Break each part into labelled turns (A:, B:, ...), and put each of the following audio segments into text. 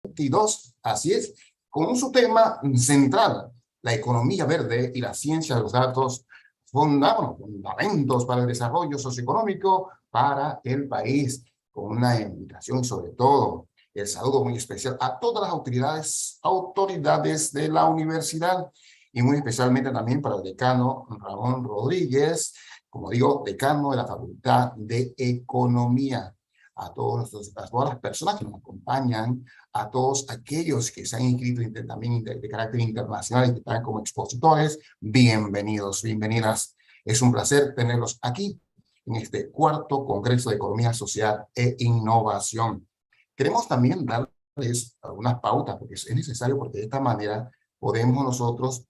A: 2022, así es, con su tema central, la economía verde y la ciencia de los datos, fundamentos para el desarrollo socioeconómico para el país, con una invitación sobre todo, el saludo muy especial a todas las autoridades de la universidad y muy especialmente también para el decano Ramón Rodríguez, como digo, decano de la Facultad de Economía. A todas las personas que nos acompañan, a todos aquellos que se han inscrito también de carácter internacional y que están como expositores, bienvenidos, bienvenidas. Es un placer tenerlos aquí en este cuarto Congreso de Economía, Sociedad e Innovación. Queremos también darles algunas pautas, porque es necesario, porque de esta manera podemos nosotros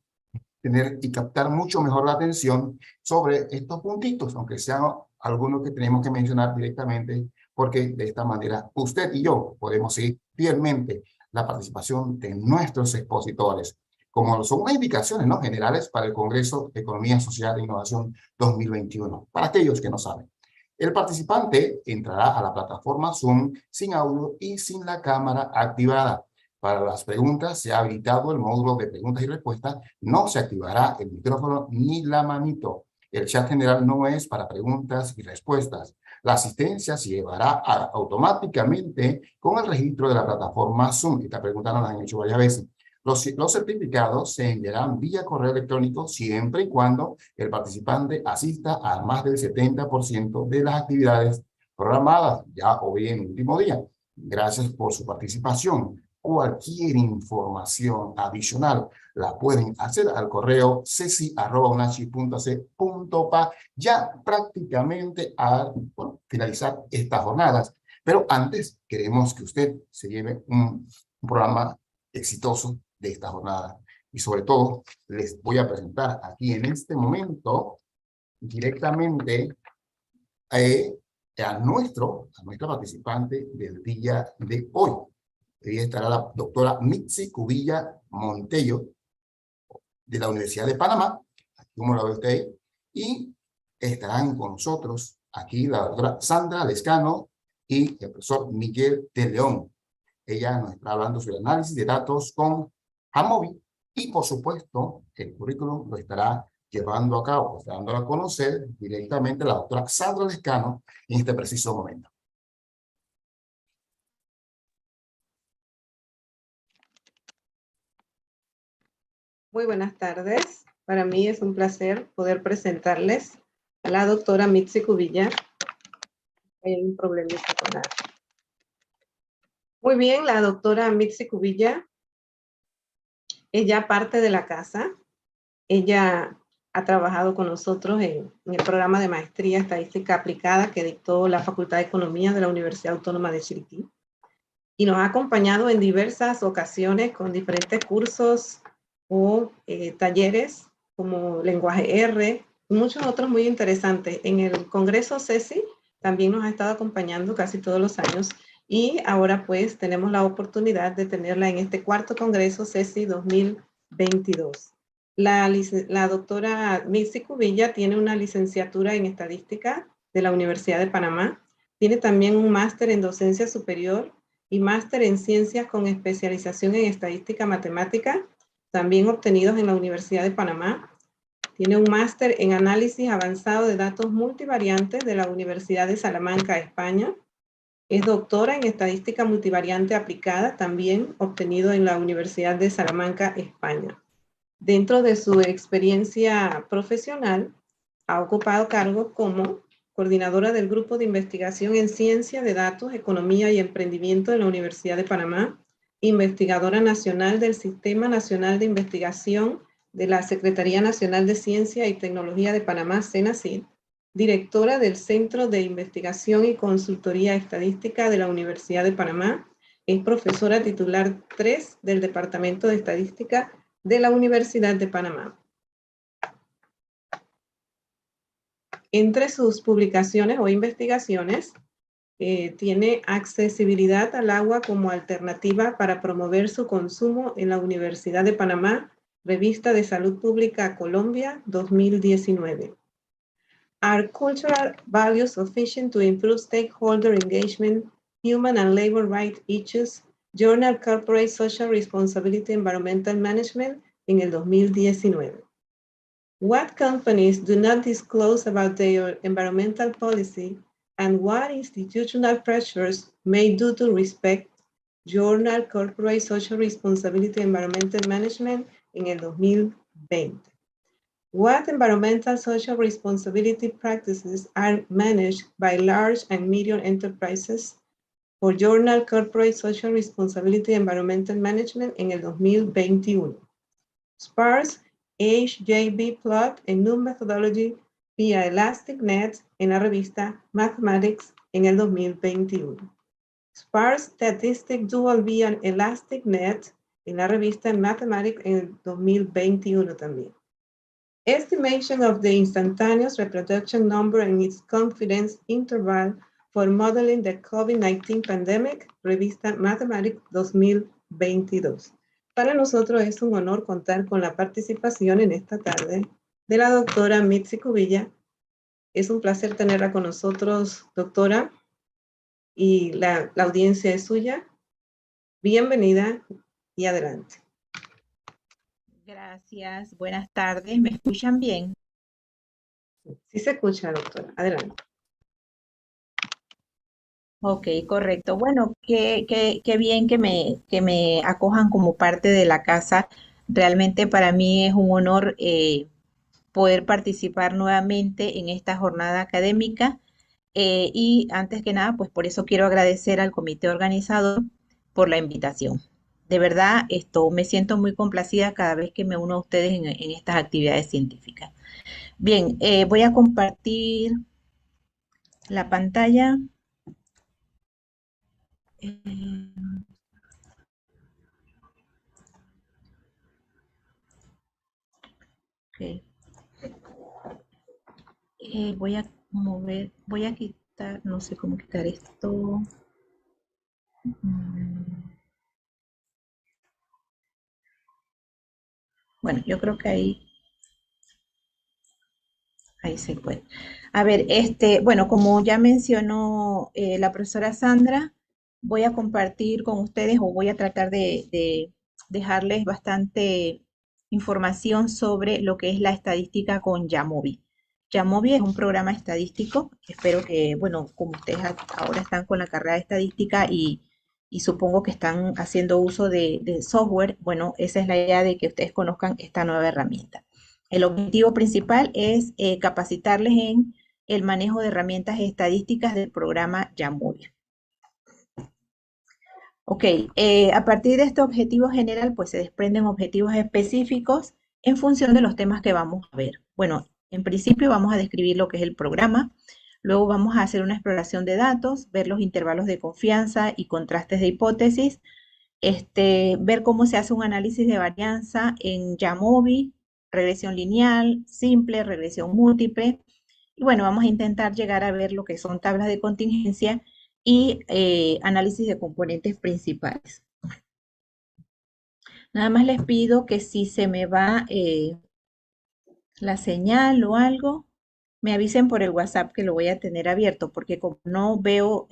A: tener y captar mucho mejor la atención sobre estos puntitos, aunque sean algunos que tenemos que mencionar directamente, porque de esta manera usted y yo podemos seguir fielmente la participación de nuestros expositores, como son unas indicaciones, ¿no?, generales para el Congreso de Economía, Sociedad e Innovación 2021. Para aquellos que no saben, el participante entrará a la plataforma Zoom sin audio y sin la cámara activada. Para las preguntas se ha habilitado el módulo de preguntas y respuestas. No se activará el micrófono ni la manito. El chat general no es para preguntas y respuestas. La asistencia se llevará automáticamente con el registro de la plataforma Zoom. Esta pregunta nos la han hecho varias veces. Los certificados se enviarán vía correo electrónico siempre y cuando el participante asista a más del 70% de las actividades programadas, ya hoy en el último día. Gracias por su participación. Cualquier información adicional la pueden hacer al correo ceci@unachi.ac.pa ya prácticamente a finalizar estas jornadas. Pero antes queremos que usted se lleve un programa exitoso de esta jornada. Y sobre todo, les voy a presentar aquí en este momento directamente a nuestra participante del día de hoy. Hoy estará la doctora Mitzi Cubilla Montello, de la Universidad de Panamá, como la ve usted ahí, y estarán con nosotros aquí la doctora Sandra Lescano y el profesor Miguel de León. Ella nos está hablando sobre el análisis de datos con Jamovi y, por supuesto, el currículum lo estará llevando a cabo, dándolo a conocer directamente la doctora Sandra Lescano en este preciso momento.
B: Muy buenas tardes. Para mí es un placer poder presentarles a la doctora Mitzi Cubilla. Hay un problemita con la... Muy bien, la doctora Mitzi Cubilla es ya parte de la casa. Ella ha trabajado con nosotros en el programa de maestría estadística aplicada que dictó la Facultad de Economía de la Universidad Autónoma de Chiriquí. Y nos ha acompañado en diversas ocasiones con diferentes cursos o talleres como lenguaje R y muchos otros muy interesantes. En el Congreso CESI también nos ha estado acompañando casi todos los años y ahora pues tenemos la oportunidad de tenerla en este cuarto Congreso CESI 2022. La doctora Mitzi Cubilla tiene una licenciatura en estadística de la Universidad de Panamá. Tiene también un máster en docencia superior y máster en ciencias con especialización en estadística matemática, también obtenidos en la Universidad de Panamá. Tiene un máster en análisis avanzado de datos multivariantes de la Universidad de Salamanca, España. Es doctora en estadística multivariante aplicada, también obtenido en la Universidad de Salamanca, España. Dentro de su experiencia profesional, ha ocupado cargos como coordinadora del Grupo de Investigación en Ciencia de Datos, Economía y Emprendimiento de la Universidad de Panamá, investigadora nacional del Sistema Nacional de Investigación de la Secretaría Nacional de Ciencia y Tecnología de Panamá, CENACID, directora del Centro de Investigación y Consultoría Estadística de la Universidad de Panamá, es profesora titular 3 del Departamento de Estadística de la Universidad de Panamá. Entre sus publicaciones o investigaciones, tiene accesibilidad al agua como alternativa para promover su consumo en la Universidad de Panamá, Revista de Salud Pública Colombia, 2019. Are cultural values sufficient to improve stakeholder engagement, human and labor rights issues, Journal Corporate Social Responsibility Environmental Management en el 2019. What companies do not disclose about their environmental policy and what institutional pressures may do to respect Journal Corporate Social Responsibility Environmental Management en el 2020. What environmental social responsibility practices are managed by large and medium enterprises for Journal Corporate Social Responsibility Environmental Management en el 2021? Sparse HJB plot a new methodology via ElasticNet en la revista Mathematics en el 2021. Sparse Statistic Dual via ElasticNet en la revista Mathematics en el 2021 también. Estimation of the instantaneous reproduction number and its confidence interval for modeling the COVID-19 pandemic, revista Mathematics 2022. Para nosotros es un honor contar con la participación en esta tarde de la doctora Mitzi Cubilla. Es un placer tenerla con nosotros, doctora, y la audiencia es suya. Bienvenida y adelante.
C: Gracias, buenas tardes, ¿me escuchan bien?
B: Sí se escucha, doctora, adelante.
C: Ok, correcto. Bueno, qué bien que me acojan como parte de la casa. Realmente para mí es un honor poder participar nuevamente en esta jornada académica. Y antes que nada, pues por eso quiero agradecer al comité organizador por la invitación. De verdad, me siento muy complacida cada vez que me uno a ustedes en estas actividades científicas. Bien, voy a compartir la pantalla. Eh, ok. Voy a mover, voy a quitar, no sé cómo quitar esto. Bueno, yo creo que ahí se puede. A ver, bueno, como ya mencionó la profesora Sandra, voy a compartir con ustedes o voy a tratar de dejarles bastante información sobre lo que es la estadística con Yamovi. Yamovi es un programa estadístico. Espero que, bueno, como ustedes ahora están con la carrera de estadística y supongo que están haciendo uso de software, bueno, esa es la idea de que ustedes conozcan esta nueva herramienta. El objetivo principal es capacitarles en el manejo de herramientas estadísticas del programa Yamovi. Ok, a partir de este objetivo general, pues se desprenden objetivos específicos en función de los temas que vamos a ver. Bueno, en principio vamos a describir lo que es el programa, luego vamos a hacer una exploración de datos, ver los intervalos de confianza y contrastes de hipótesis, ver cómo se hace un análisis de varianza en Yamovi, regresión lineal, simple, regresión múltiple. Y bueno, vamos a intentar llegar a ver lo que son tablas de contingencia y análisis de componentes principales. Nada más les pido que si se me va la señal o algo, me avisen por el WhatsApp que lo voy a tener abierto, porque como no veo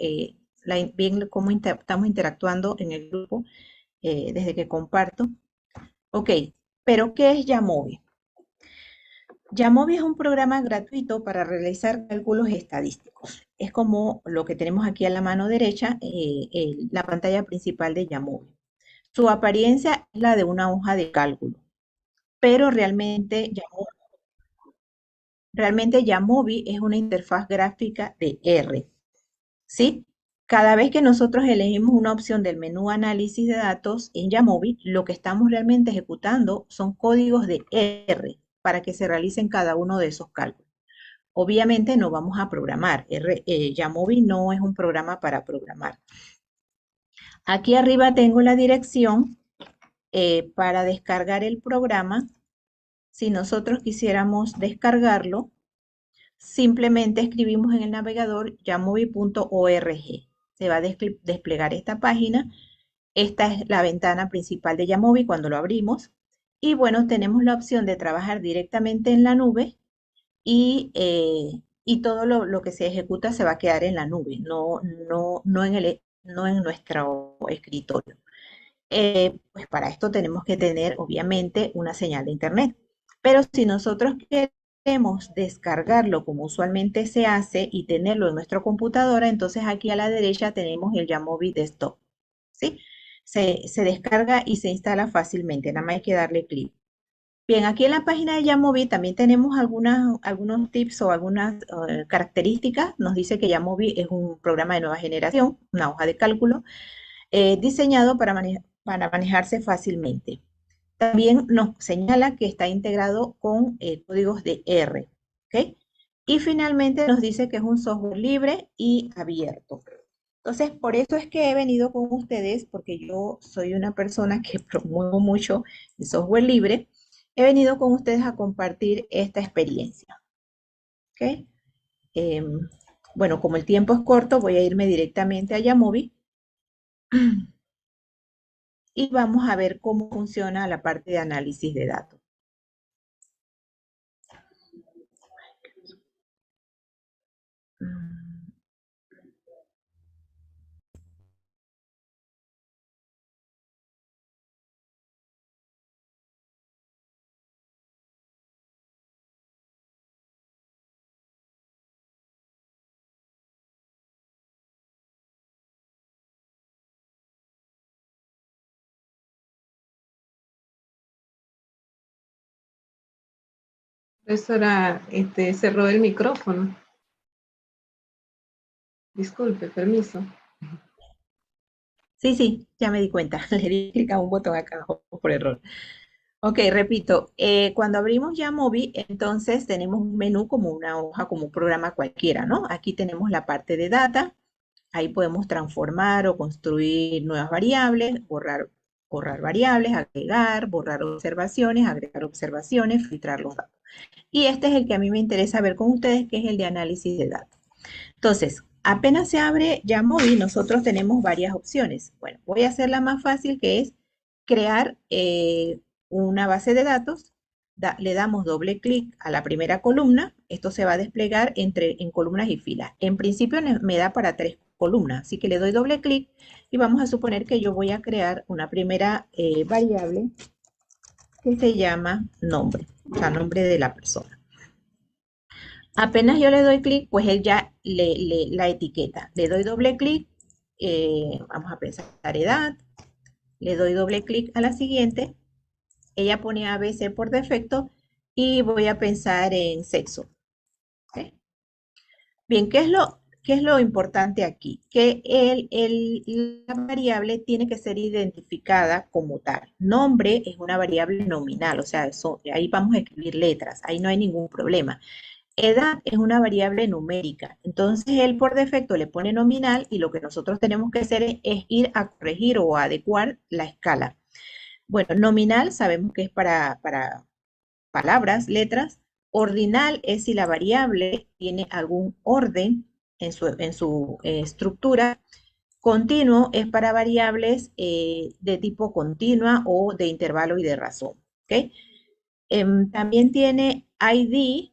C: bien cómo estamos interactuando en el grupo desde que comparto. Ok, pero ¿qué es Yamovi? Yamovi es un programa gratuito para realizar cálculos estadísticos. Es como lo que tenemos aquí a la mano derecha, la pantalla principal de Yamovi. Su apariencia es la de una hoja de cálculo, pero realmente Yamovi es una interfaz gráfica de R, ¿sí? Cada vez que nosotros elegimos una opción del menú análisis de datos en Yamovi, lo que estamos realmente ejecutando son códigos de R para que se realicen cada uno de esos cálculos. Obviamente no vamos a programar. Yamovi no es un programa para programar. Aquí arriba tengo la dirección para descargar el programa. Si nosotros quisiéramos descargarlo, simplemente escribimos en el navegador yamovi.org. Se va a desplegar esta página. Esta es la ventana principal de Yamovi cuando lo abrimos. Y bueno, tenemos la opción de trabajar directamente en la nube y todo lo que se ejecuta se va a quedar en la nube, no en nuestro escritorio. Pues para esto tenemos que tener, obviamente, una señal de internet. Pero si nosotros queremos descargarlo como usualmente se hace y tenerlo en nuestra computadora, entonces aquí a la derecha tenemos el Yamovi Desktop, ¿sí? Se descarga y se instala fácilmente, nada más hay que darle clic. Bien, aquí en la página de Yamovi también tenemos algunos tips o algunas características. Nos dice que Yamovi es un programa de nueva generación, una hoja de cálculo, diseñado para manejarse fácilmente. También nos señala que está integrado con códigos de R, ¿ok? Y finalmente nos dice que es un software libre y abierto. Entonces, por eso es que he venido con ustedes, porque yo soy una persona que promuevo mucho el software libre. He venido con ustedes a compartir esta experiencia, ¿ok? Em, bueno, como el tiempo es corto, voy a irme directamente a Yamovi y vamos a ver cómo funciona la parte de análisis de datos. Mm,
B: Profesora, cerró el micrófono. Disculpe, permiso.
C: Sí, ya me di cuenta. Le di clic a un botón acá abajo por error. Ok, repito, cuando abrimos Yamovi, entonces tenemos un menú como una hoja, como un programa cualquiera, ¿no? Aquí tenemos la parte de data, ahí podemos transformar o construir nuevas variables, borrar variables, agregar, borrar observaciones, agregar observaciones, filtrar los datos. Y este es el que a mí me interesa ver con ustedes, que es el de análisis de datos. Entonces, apenas se abre Yamovi, nosotros tenemos varias opciones. Bueno, voy a hacer la más fácil, que es crear una base de datos. Le damos doble clic a la primera columna. Esto se va a desplegar en columnas y filas. En principio me da para 3 columnas, así que le doy doble clic y vamos a suponer que yo voy a crear una primera variable que se llama nombre, o sea, nombre de la persona. Apenas yo le doy clic, pues él ya la etiqueta. Le doy doble clic, vamos a pensar edad, le doy doble clic a la siguiente, ella pone ABC por defecto y voy a pensar en sexo. ¿Ok? Bien, qué es lo importante aquí? Que la variable tiene que ser identificada como tal. Nombre es una variable nominal, o sea, ahí vamos a escribir letras, ahí no hay ningún problema. Edad es una variable numérica, entonces él por defecto le pone nominal y lo que nosotros tenemos que hacer es ir a corregir o a adecuar la escala. Bueno, nominal sabemos que es para palabras, letras. Ordinal es si la variable tiene algún orden en su estructura. Continuo es para variables de tipo continua o de intervalo y de razón. ¿Ok? También tiene ID,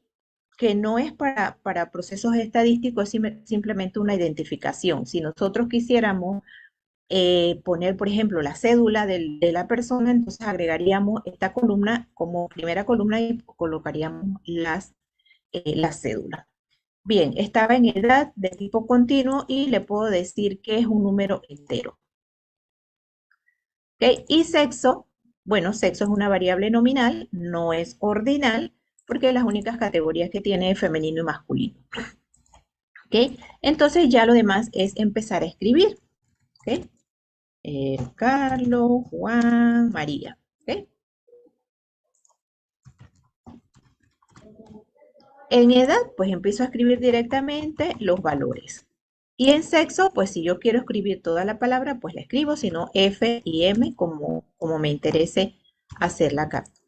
C: que no es para procesos estadísticos, es simplemente una identificación. Si nosotros quisiéramos poner, por ejemplo, la cédula de la persona, entonces agregaríamos esta columna como primera columna y colocaríamos las cédulas. Bien, estaba en edad de tipo continuo y le puedo decir que es un número entero. ¿Ok? Y sexo, bueno, sexo es una variable nominal, no es ordinal, porque las únicas categorías que tiene es femenino y masculino. ¿Ok? Entonces ya lo demás es empezar a escribir. ¿Ok? Carlos, Juan, María. ¿Ok? En edad, pues empiezo a escribir directamente los valores. Y en sexo, pues si yo quiero escribir toda la palabra, pues la escribo, si no F y M como me interese hacer la captura.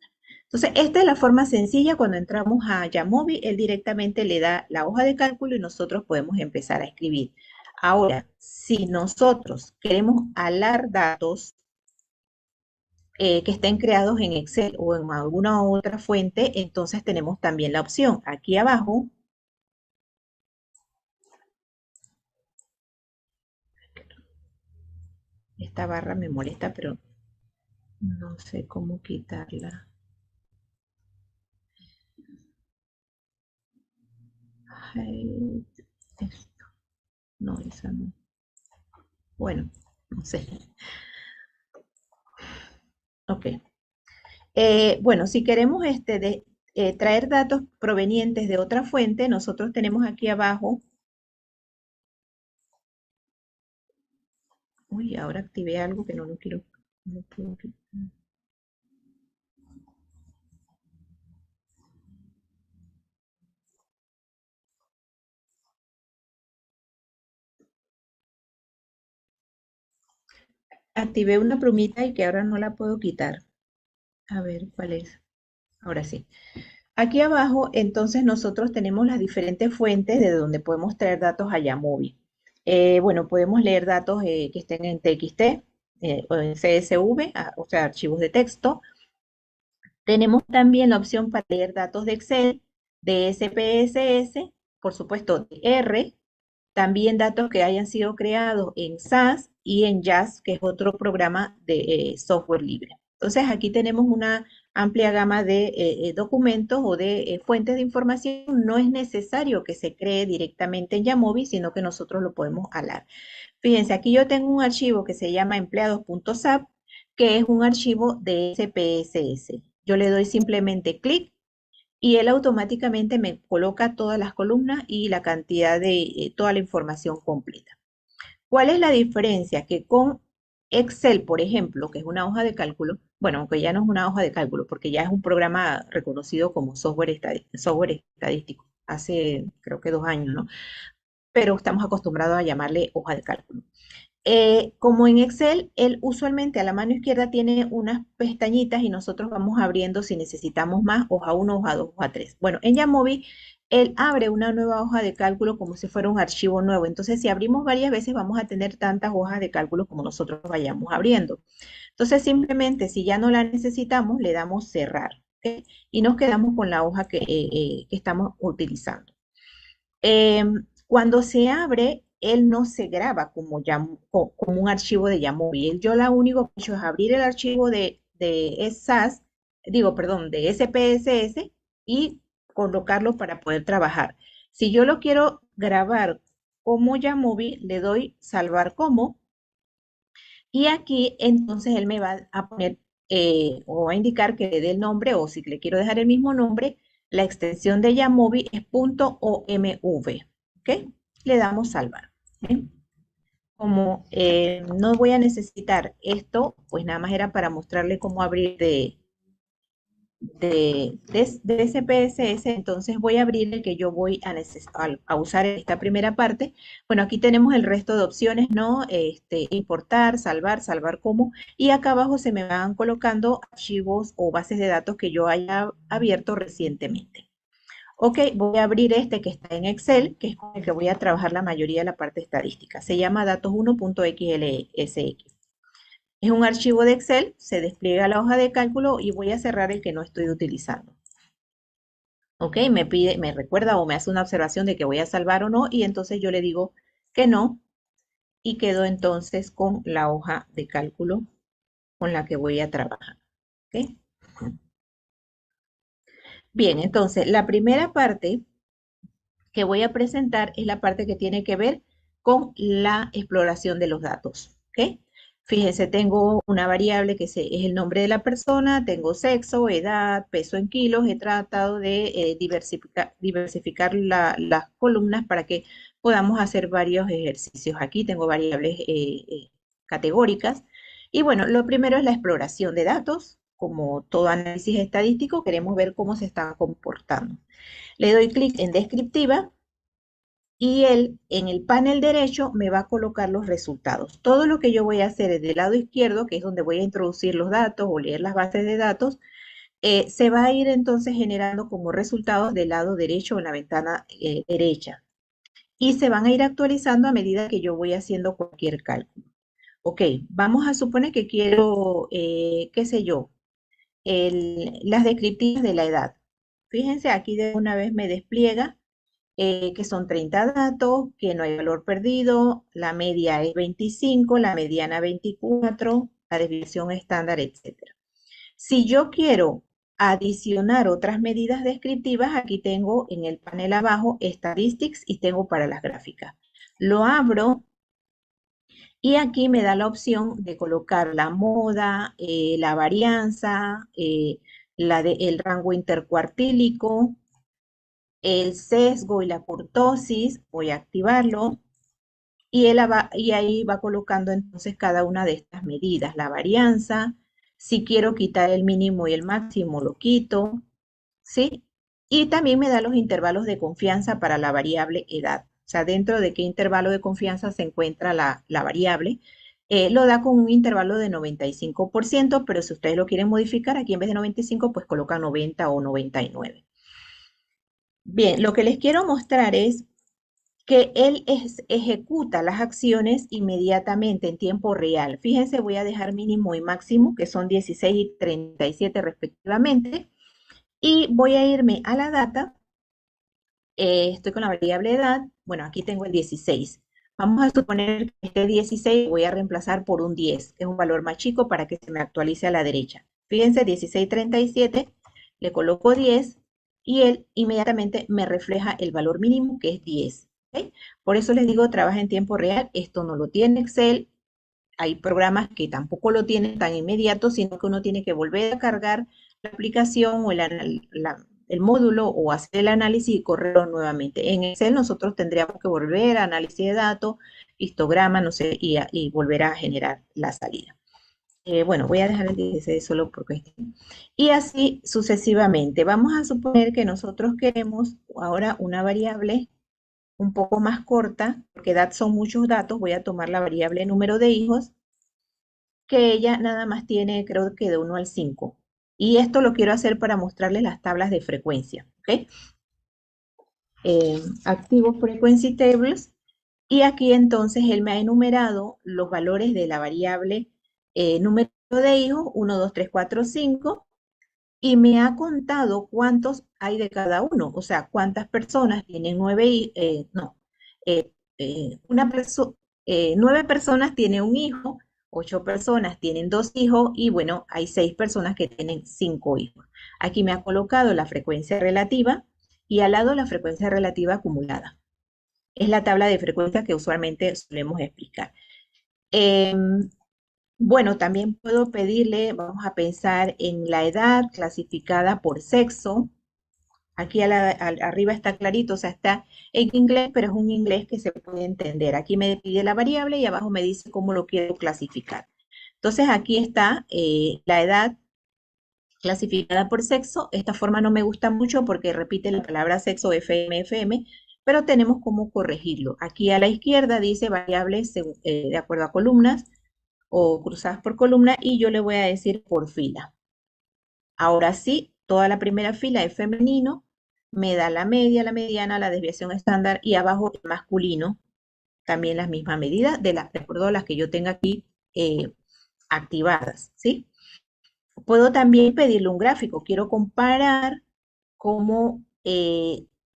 C: Entonces, esta es la forma sencilla. Cuando entramos a Yamovi, él directamente le da la hoja de cálculo y nosotros podemos empezar a escribir. Ahora, si nosotros queremos alar datos que estén creados en Excel o en alguna otra fuente, entonces tenemos también la opción. Aquí abajo, esta barra me molesta, pero No sé cómo quitarla. Ay, esto. No, esa no. Bueno, no sé. Ok. Bueno, si queremos traer datos provenientes de otra fuente, nosotros tenemos aquí abajo. Uy, ahora activé algo que no lo quiero. No puedo quitar. Activé una plumita y que ahora no la puedo quitar. A ver, ¿cuál es? Ahora sí. Aquí abajo, entonces, nosotros tenemos las diferentes fuentes de donde podemos traer datos a Yamovi. Bueno, podemos leer datos que estén en TXT o en CSV, o sea, archivos de texto. Tenemos también la opción para leer datos de Excel, de SPSS, por supuesto, de R, también datos que hayan sido creados en SAS y en JAS, que es otro programa de software libre. Entonces, aquí tenemos una amplia gama de documentos o de fuentes de información. No es necesario que se cree directamente en Yamovi, sino que nosotros lo podemos alar. Fíjense, aquí yo tengo un archivo que se llama empleados.sap, que es un archivo de SPSS. Yo le doy simplemente clic y él automáticamente me coloca todas las columnas y la cantidad de toda la información completa. ¿Cuál es la diferencia? Que con Excel, por ejemplo, que es una hoja de cálculo, bueno, aunque ya no es una hoja de cálculo, porque ya es un programa reconocido como software estadístico, hace creo que 2 años, ¿no? Pero estamos acostumbrados a llamarle hoja de cálculo. Como en Excel, él usualmente a la mano izquierda tiene unas pestañitas y nosotros vamos abriendo si necesitamos más, hoja 1, hoja 2, hoja 3. Bueno, en Yamovi, él abre una nueva hoja de cálculo como si fuera un archivo nuevo. Entonces, si abrimos varias veces, vamos a tener tantas hojas de cálculo como nosotros vayamos abriendo. Entonces, simplemente, si ya no la necesitamos, le damos cerrar, ¿ok? Y nos quedamos con la hoja que estamos utilizando. Cuando se abre, él no se graba como un archivo de Yamovi. Yo lo único que he hecho es abrir el archivo de SAS, digo, perdón, de SPSS y colocarlo para poder trabajar. Si yo lo quiero grabar como Yamovi, le doy salvar como y aquí entonces él me va a poner o a indicar que le dé el nombre o si le quiero dejar el mismo nombre, la extensión de Yamovi es .omv. ¿Ok? Le damos salvar. ¿Ok? Como no voy a necesitar esto, pues nada más era para mostrarle cómo abrir de SPSS, entonces voy a abrir el que yo voy a usar en esta primera parte. Bueno, aquí tenemos el resto de opciones, ¿no? Importar, salvar como, y acá abajo se me van colocando archivos o bases de datos que yo haya abierto recientemente. Ok, voy a abrir este que está en Excel, que es con el que voy a trabajar la mayoría de la parte estadística. Se llama datos1.xlsx. Es un archivo de Excel, se despliega la hoja de cálculo y voy a cerrar el que no estoy utilizando. Ok, me recuerda o me hace una observación de que voy a salvar o no, y entonces yo le digo que no, y quedo entonces con la hoja de cálculo con la que voy a trabajar. ¿Ok? Bien, entonces la primera parte que voy a presentar es la parte que tiene que ver con la exploración de los datos. ¿Ok? Fíjense, tengo una variable que es el nombre de la persona, tengo sexo, edad, peso en kilos. He tratado de diversificar las columnas para que podamos hacer varios ejercicios. Aquí tengo variables categóricas. Y bueno, lo primero es la exploración de datos. Como todo análisis estadístico, queremos ver cómo se están comportando. Le doy clic en descriptiva y él en el panel derecho me va a colocar los resultados. Todo lo que yo voy a hacer es del lado izquierdo, que es donde voy a introducir los datos o leer las bases de datos, se va a ir entonces generando como resultados del lado derecho en la ventana derecha. Y se van a ir actualizando a medida que yo voy haciendo cualquier cálculo. Ok, vamos a suponer que quiero, qué sé yo, las descriptivas de la edad. Fíjense, aquí de una vez me despliega que son 30 datos, que no hay valor perdido, la media es 25, la mediana 24, la desviación estándar, etc. Si yo quiero adicionar otras medidas descriptivas, aquí tengo en el panel abajo Statistics y tengo para las gráficas. Lo abro y aquí me da la opción de colocar la moda, la varianza, el rango intercuartílico, el sesgo y la kurtosis. Voy a activarlo. Y ahí va colocando entonces cada una de estas medidas, la varianza, si quiero quitar el mínimo y el máximo, lo quito, ¿sí? Y también me da los intervalos de confianza para la variable edad, o sea, dentro de qué intervalo de confianza se encuentra la variable. Lo da con un intervalo de 95%, pero si ustedes lo quieren modificar, aquí en vez de 95, pues coloca 90 o 99. Bien, lo que les quiero mostrar es que él ejecuta las acciones inmediatamente en tiempo real. Fíjense, voy a dejar mínimo y máximo, que son 16 y 37 respectivamente, y voy a irme a la data. Estoy con la variable edad. Bueno, aquí tengo el 16. Vamos a suponer que este 16 voy a reemplazar por un 10, que es un valor más chico para que se me actualice a la derecha. Fíjense, 1637, le coloco 10 y él inmediatamente me refleja el valor mínimo, que es 10. ¿Ok? Por eso les digo, trabaja en tiempo real. Esto no lo tiene Excel. Hay programas que tampoco lo tienen tan inmediato, sino que uno tiene que volver a cargar la aplicación o el módulo o hacer el análisis y correrlo nuevamente. En Excel nosotros tendríamos que volver a análisis de datos, histograma, no sé, y volver a generar la salida. Bueno, voy a dejar el 16 solo por cuestión. Y así sucesivamente. Vamos a suponer que nosotros queremos ahora una variable un poco más corta, porque edad son muchos datos. Voy a tomar la variable número de hijos, que ella nada más tiene, creo que de 1 al 5. Y esto lo quiero hacer para mostrarles las tablas de frecuencia. ¿Ok? Activo Frequency Tables. Y aquí entonces él me ha enumerado los valores de la variable número de hijos, 1, 2, 3, 4, 5. Y me ha contado cuántos hay de cada uno. O sea, cuántas personas tienen 9 personas tienen un hijo, 8 personas tienen 2 hijos y bueno, hay 6 personas que tienen 5 hijos. Aquí me ha colocado la frecuencia relativa y al lado la frecuencia relativa acumulada. Es la tabla de frecuencia que usualmente solemos explicar. Bueno, también puedo pedirle, vamos a pensar en la edad clasificada por sexo. Aquí arriba está clarito, o sea, está en inglés, pero es un inglés que se puede entender. Aquí me pide la variable y abajo me dice cómo lo quiero clasificar. Entonces aquí está la edad clasificada por sexo. Esta forma no me gusta mucho porque repite la palabra sexo FM, pero tenemos cómo corregirlo. Aquí a la izquierda dice variables de acuerdo a columnas o cruzadas por columna y yo le voy a decir por fila. Ahora sí, toda la primera fila es femenino, me da la media, la mediana, la desviación estándar y abajo el masculino, también las mismas medidas de acuerdo a las que yo tenga aquí activadas, ¿sí? Puedo también pedirle un gráfico. Quiero comparar cómo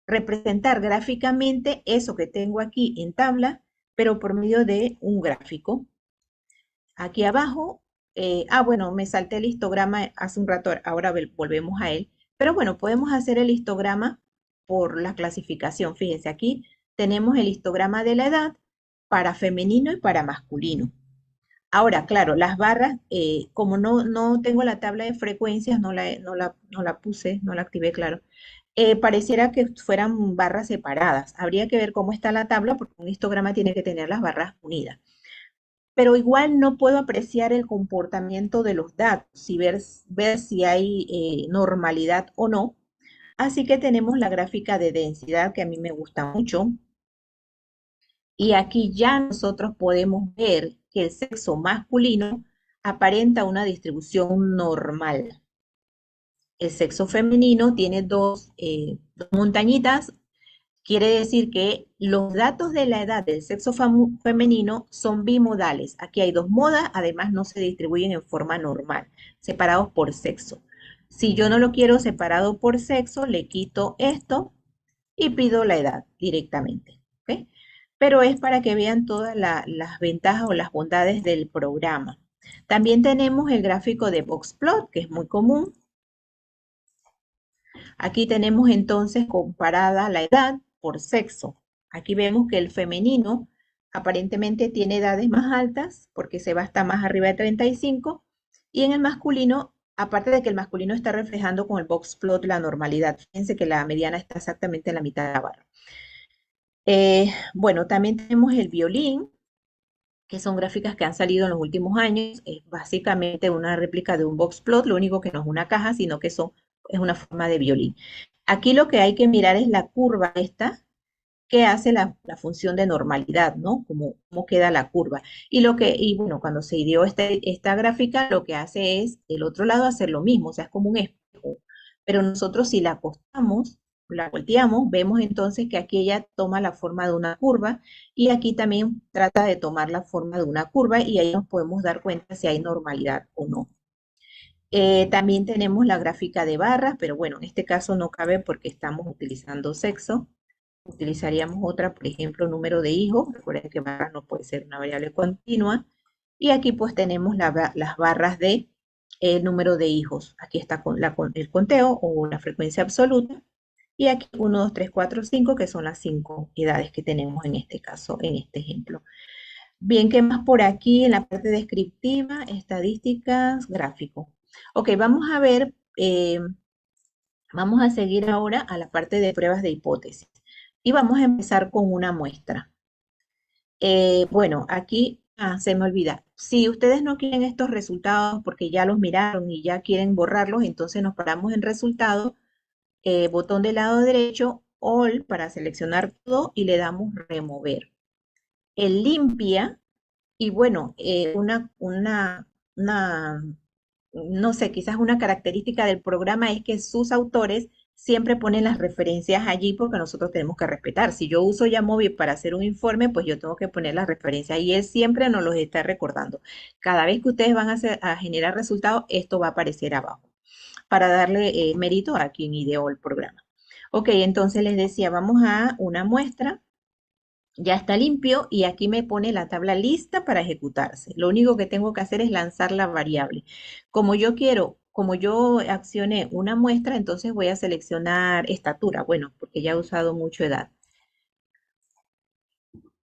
C: representar gráficamente eso que tengo aquí en tabla, pero por medio de un gráfico. Aquí abajo, bueno, me salté el histograma hace un rato, ahora volvemos a él. Pero bueno, podemos hacer el histograma por la clasificación. Fíjense, aquí tenemos el histograma de la edad para femenino y para masculino. Ahora, claro, las barras, como no tengo la tabla de frecuencias, no la puse, no la activé, claro. Pareciera que fueran barras separadas. Habría que ver cómo está la tabla porque un histograma tiene que tener las barras unidas. Pero igual no puedo apreciar el comportamiento de los datos y ver si hay normalidad o no. Así que tenemos la gráfica de densidad que a mí me gusta mucho. Y aquí ya nosotros podemos ver que el sexo masculino aparenta una distribución normal. El sexo femenino tiene dos montañitas. Quiere decir que los datos de la edad del sexo femenino son bimodales. Aquí hay 2 modas, además no se distribuyen en forma normal, separados por sexo. Si yo no lo quiero separado por sexo, le quito esto y pido la edad directamente. ¿Okay? Pero es para que vean todas las ventajas o las bondades del programa. También tenemos el gráfico de Boxplot, que es muy común. Aquí tenemos entonces comparada la edad por sexo. Aquí vemos que el femenino aparentemente tiene edades más altas porque se va hasta más arriba de 35 y en el masculino, aparte de que el masculino está reflejando con el box plot la normalidad. Fíjense que la mediana está exactamente en la mitad de la barra. Bueno, también tenemos el violín, que son gráficas que han salido en los últimos años. Es básicamente una réplica de un box plot, lo único que no es una caja, sino que es una forma de violín. Aquí lo que hay que mirar es la curva esta, que hace la función de normalidad, ¿no? Cómo queda la curva. Y bueno, cuando se ideó esta gráfica, lo que hace es, el otro lado, hacer lo mismo, o sea, es como un espejo. Pero nosotros si la acostamos, la volteamos, vemos entonces que aquí ella toma la forma de una curva y aquí también trata de tomar la forma de una curva y ahí nos podemos dar cuenta si hay normalidad o no. También tenemos la gráfica de barras, pero bueno, en este caso no cabe porque estamos utilizando sexo. Utilizaríamos otra, por ejemplo, número de hijos. Recuerden que barras no puede ser una variable continua. Y aquí pues tenemos las barras de número de hijos. Aquí está el conteo o la frecuencia absoluta. Y aquí 1, 2, 3, 4, 5, que son las 5 edades que tenemos en este caso, en este ejemplo. Bien, ¿qué más por aquí en la parte descriptiva? Estadísticas, gráfico. Ok, vamos a ver, vamos a seguir ahora a la parte de pruebas de hipótesis. Y vamos a empezar con una muestra. Bueno, aquí se me olvida. Si ustedes no quieren estos resultados porque ya los miraron y ya quieren borrarlos, entonces nos paramos en resultado, botón del lado derecho, All para seleccionar todo y le damos remover. El limpia y bueno, no sé, quizás una característica del programa es que sus autores siempre ponen las referencias allí porque nosotros tenemos que respetar. Si yo uso Yamovi para hacer un informe, pues yo tengo que poner las referencias y él siempre nos los está recordando. Cada vez que ustedes van a generar resultados, esto va a aparecer abajo para darle mérito a quien ideó el programa. Ok, entonces les decía, vamos a una muestra. Ya está limpio y aquí me pone la tabla lista para ejecutarse. Lo único que tengo que hacer es lanzar la variable. Como yo accioné una muestra, entonces voy a seleccionar estatura. Bueno, porque ya he usado mucho edad.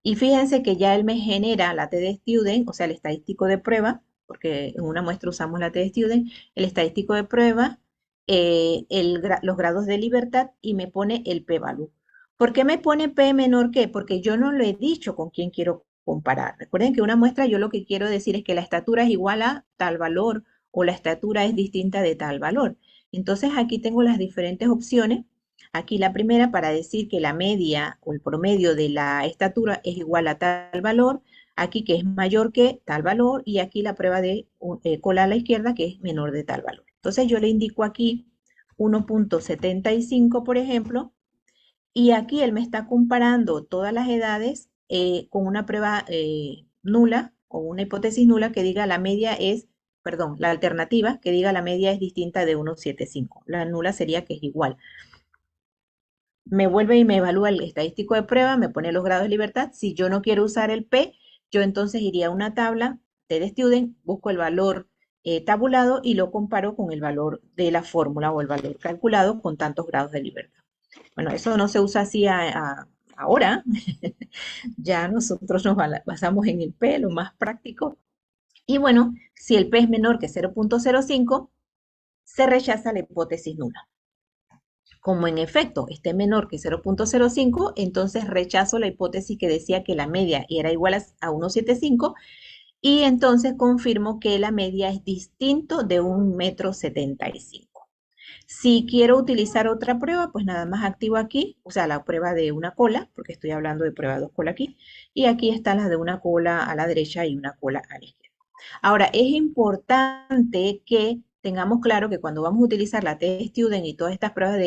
C: Y fíjense que ya él me genera la TD-Student, o sea, el estadístico de prueba, porque en una muestra usamos la TD-Student, el estadístico de prueba, los grados de libertad y me pone el p-value. ¿Por qué me pone p menor que? Porque yo no lo he dicho con quién quiero comparar. Recuerden que una muestra yo lo que quiero decir es que la estatura es igual a tal valor o la estatura es distinta de tal valor. Entonces aquí tengo las diferentes opciones. Aquí la primera para decir que la media o el promedio de la estatura es igual a tal valor, aquí que es mayor que tal valor y aquí la prueba de cola a la izquierda que es menor de tal valor. Entonces yo le indico aquí 1.75, por ejemplo, y aquí él me está comparando todas las edades con una prueba nula o una hipótesis nula que diga la media es, perdón, la alternativa que diga la media es distinta de 1.75. La nula sería que es igual. Me vuelve y me evalúa el estadístico de prueba, me pone los grados de libertad. Si yo no quiero usar el P, yo entonces iría a una tabla de Student, busco el valor tabulado y lo comparo con el valor de la fórmula o el valor calculado con tantos grados de libertad. Bueno, eso no se usa así ahora. Ya nosotros nos basamos en el P, lo más práctico. Y bueno, si el P es menor que 0.05, se rechaza la hipótesis nula. Como en efecto esté menor que 0.05, entonces rechazo la hipótesis que decía que la media era igual a 1.75 y entonces confirmo que la media es distinto de 1,75 m. Si quiero utilizar otra prueba, pues nada más activo aquí, o sea, la prueba de una cola, porque estoy hablando de prueba de dos colas aquí, y aquí están las de una cola a la derecha y una cola a la izquierda. Ahora, es importante que tengamos claro que cuando vamos a utilizar la T-Student y todas estas pruebas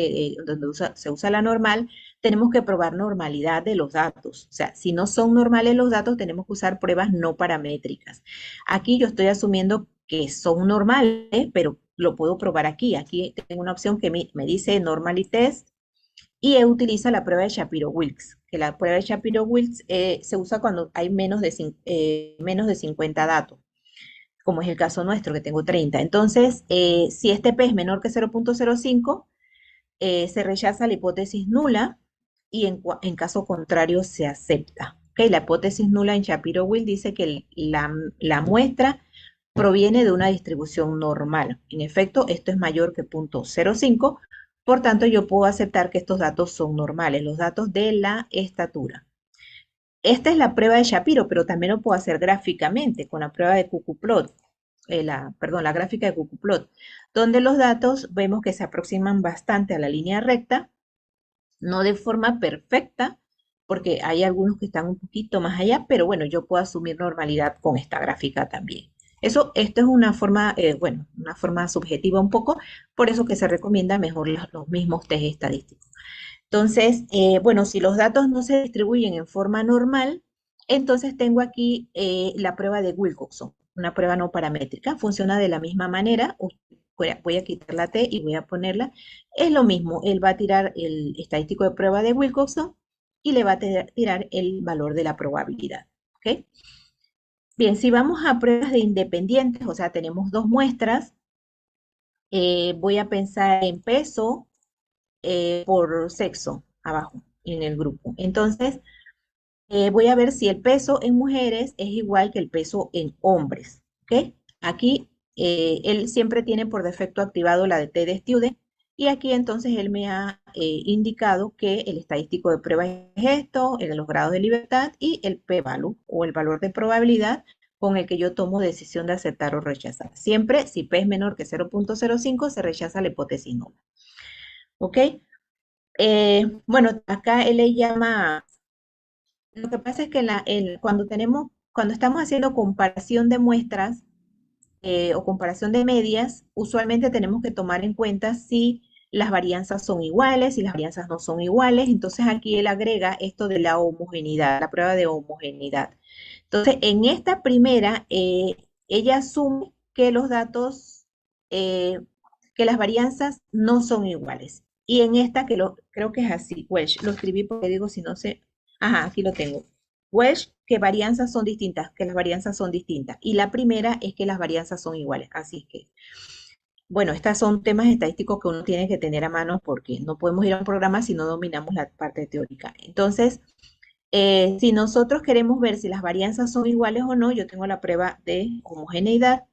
C: donde se usa la normal, tenemos que probar normalidad de los datos. O sea, si no son normales los datos, tenemos que usar pruebas no paramétricas. Aquí yo estoy asumiendo que son normales, pero lo puedo probar aquí. Aquí tengo una opción que me dice Normally Test y utiliza la prueba de Shapiro-Wilks, que la prueba de Shapiro-Wilks se usa cuando hay menos de 50 datos. como es el caso nuestro, que tengo 30. Entonces, si este P es menor que 0.05, se rechaza la hipótesis nula y en caso contrario se acepta. ¿Ok? La hipótesis nula en Shapiro-Wilk dice que la muestra proviene de una distribución normal. En efecto, esto es mayor que 0.05, por tanto yo puedo aceptar que estos datos son normales, los datos de la estatura. Esta es la prueba de Shapiro, pero también lo puedo hacer gráficamente con la prueba de Cuckoo-Plot, la gráfica de Cuckoo-Plot, donde los datos vemos que se aproximan bastante a la línea recta, no de forma perfecta, porque hay algunos que están un poquito más allá, pero bueno, yo puedo asumir normalidad con esta gráfica también. Esto es una forma, una forma subjetiva un poco, por eso que se recomienda mejor los mismos test estadísticos. Entonces, bueno, si los datos no se distribuyen en forma normal, entonces tengo aquí la prueba de Wilcoxon, una prueba no paramétrica. Funciona de la misma manera. Voy a quitar la T y voy a ponerla. Es lo mismo, él va a tirar el estadístico de prueba de Wilcoxon y le va a tirar el valor de la probabilidad. ¿Ok? Bien, si vamos a pruebas de independientes, o sea, tenemos dos muestras, voy a pensar en peso por sexo abajo en el grupo. Entonces, voy a ver si el peso en mujeres es igual que el peso en hombres. ¿Ok? Aquí él siempre tiene por defecto activado la de T de Student y aquí entonces él me ha indicado que el estadístico de prueba es esto, el de los grados de libertad y el p-value o el valor de probabilidad con el que yo tomo decisión de aceptar o rechazar. Siempre, si P es menor que 0.05, se rechaza la hipótesis nula. ¿Ok? Bueno, acá él le llama, lo que pasa es que cuando estamos haciendo comparación de muestras o comparación de medias, usualmente tenemos que tomar en cuenta si las varianzas son iguales, si las varianzas no son iguales. Entonces aquí él agrega esto de la homogeneidad, la prueba de homogeneidad. Entonces, en esta primera, ella asume que los datos, que las varianzas no son iguales. Y en esta, creo que es así, Welsh, lo escribí porque digo, si no sé, ajá, aquí lo tengo. Welsh, que varianzas son distintas, que las varianzas son distintas. Y la primera es que las varianzas son iguales. Así que, bueno, estos son temas estadísticos que uno tiene que tener a mano porque no podemos ir a un programa si no dominamos la parte teórica. Entonces, si nosotros queremos ver si las varianzas son iguales o no, yo tengo la prueba de homogeneidad,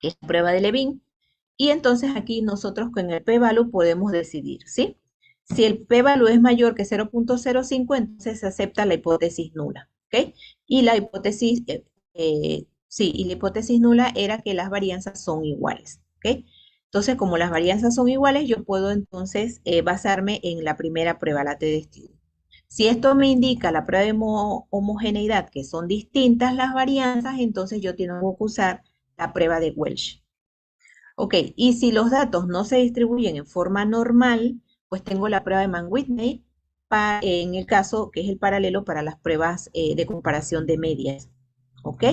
C: que es la prueba de Levin, y entonces aquí nosotros con el p-value podemos decidir, ¿sí? Si el p-value es mayor que 0.05, entonces se acepta la hipótesis nula, ¿ok? Y la hipótesis, y la hipótesis nula era que las varianzas son iguales, ¿ok? Entonces, como las varianzas son iguales, yo puedo entonces basarme en la primera prueba, la T de estudio. Si esto me indica la prueba de homogeneidad, que son distintas las varianzas, entonces yo tengo que usar la prueba de Welsh. Ok, y si los datos no se distribuyen en forma normal, pues tengo la prueba de Mann-Whitney en el caso que es el paralelo para las pruebas de comparación de medias. Ok,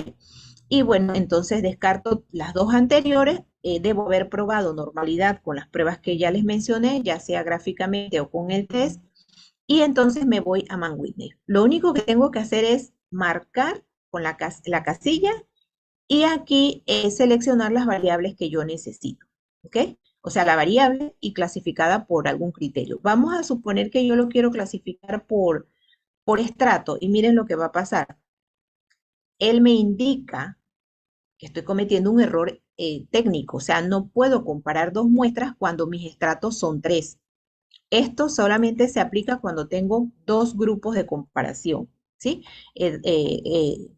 C: y bueno, entonces descarto las dos anteriores. Debo haber probado normalidad con las pruebas que ya les mencioné, ya sea gráficamente o con el test. Y entonces me voy a Mann-Whitney. Lo único que tengo que hacer es marcar con la casilla y aquí seleccionar las variables que yo necesito. ¿Ok? O sea, la variable y clasificada por algún criterio. Vamos a suponer que yo lo quiero clasificar por estrato y miren lo que va a pasar. Él me indica que estoy cometiendo un error técnico. O sea, no puedo comparar dos muestras cuando mis estratos son 3. Esto solamente se aplica cuando tengo dos grupos de comparación, ¿sí?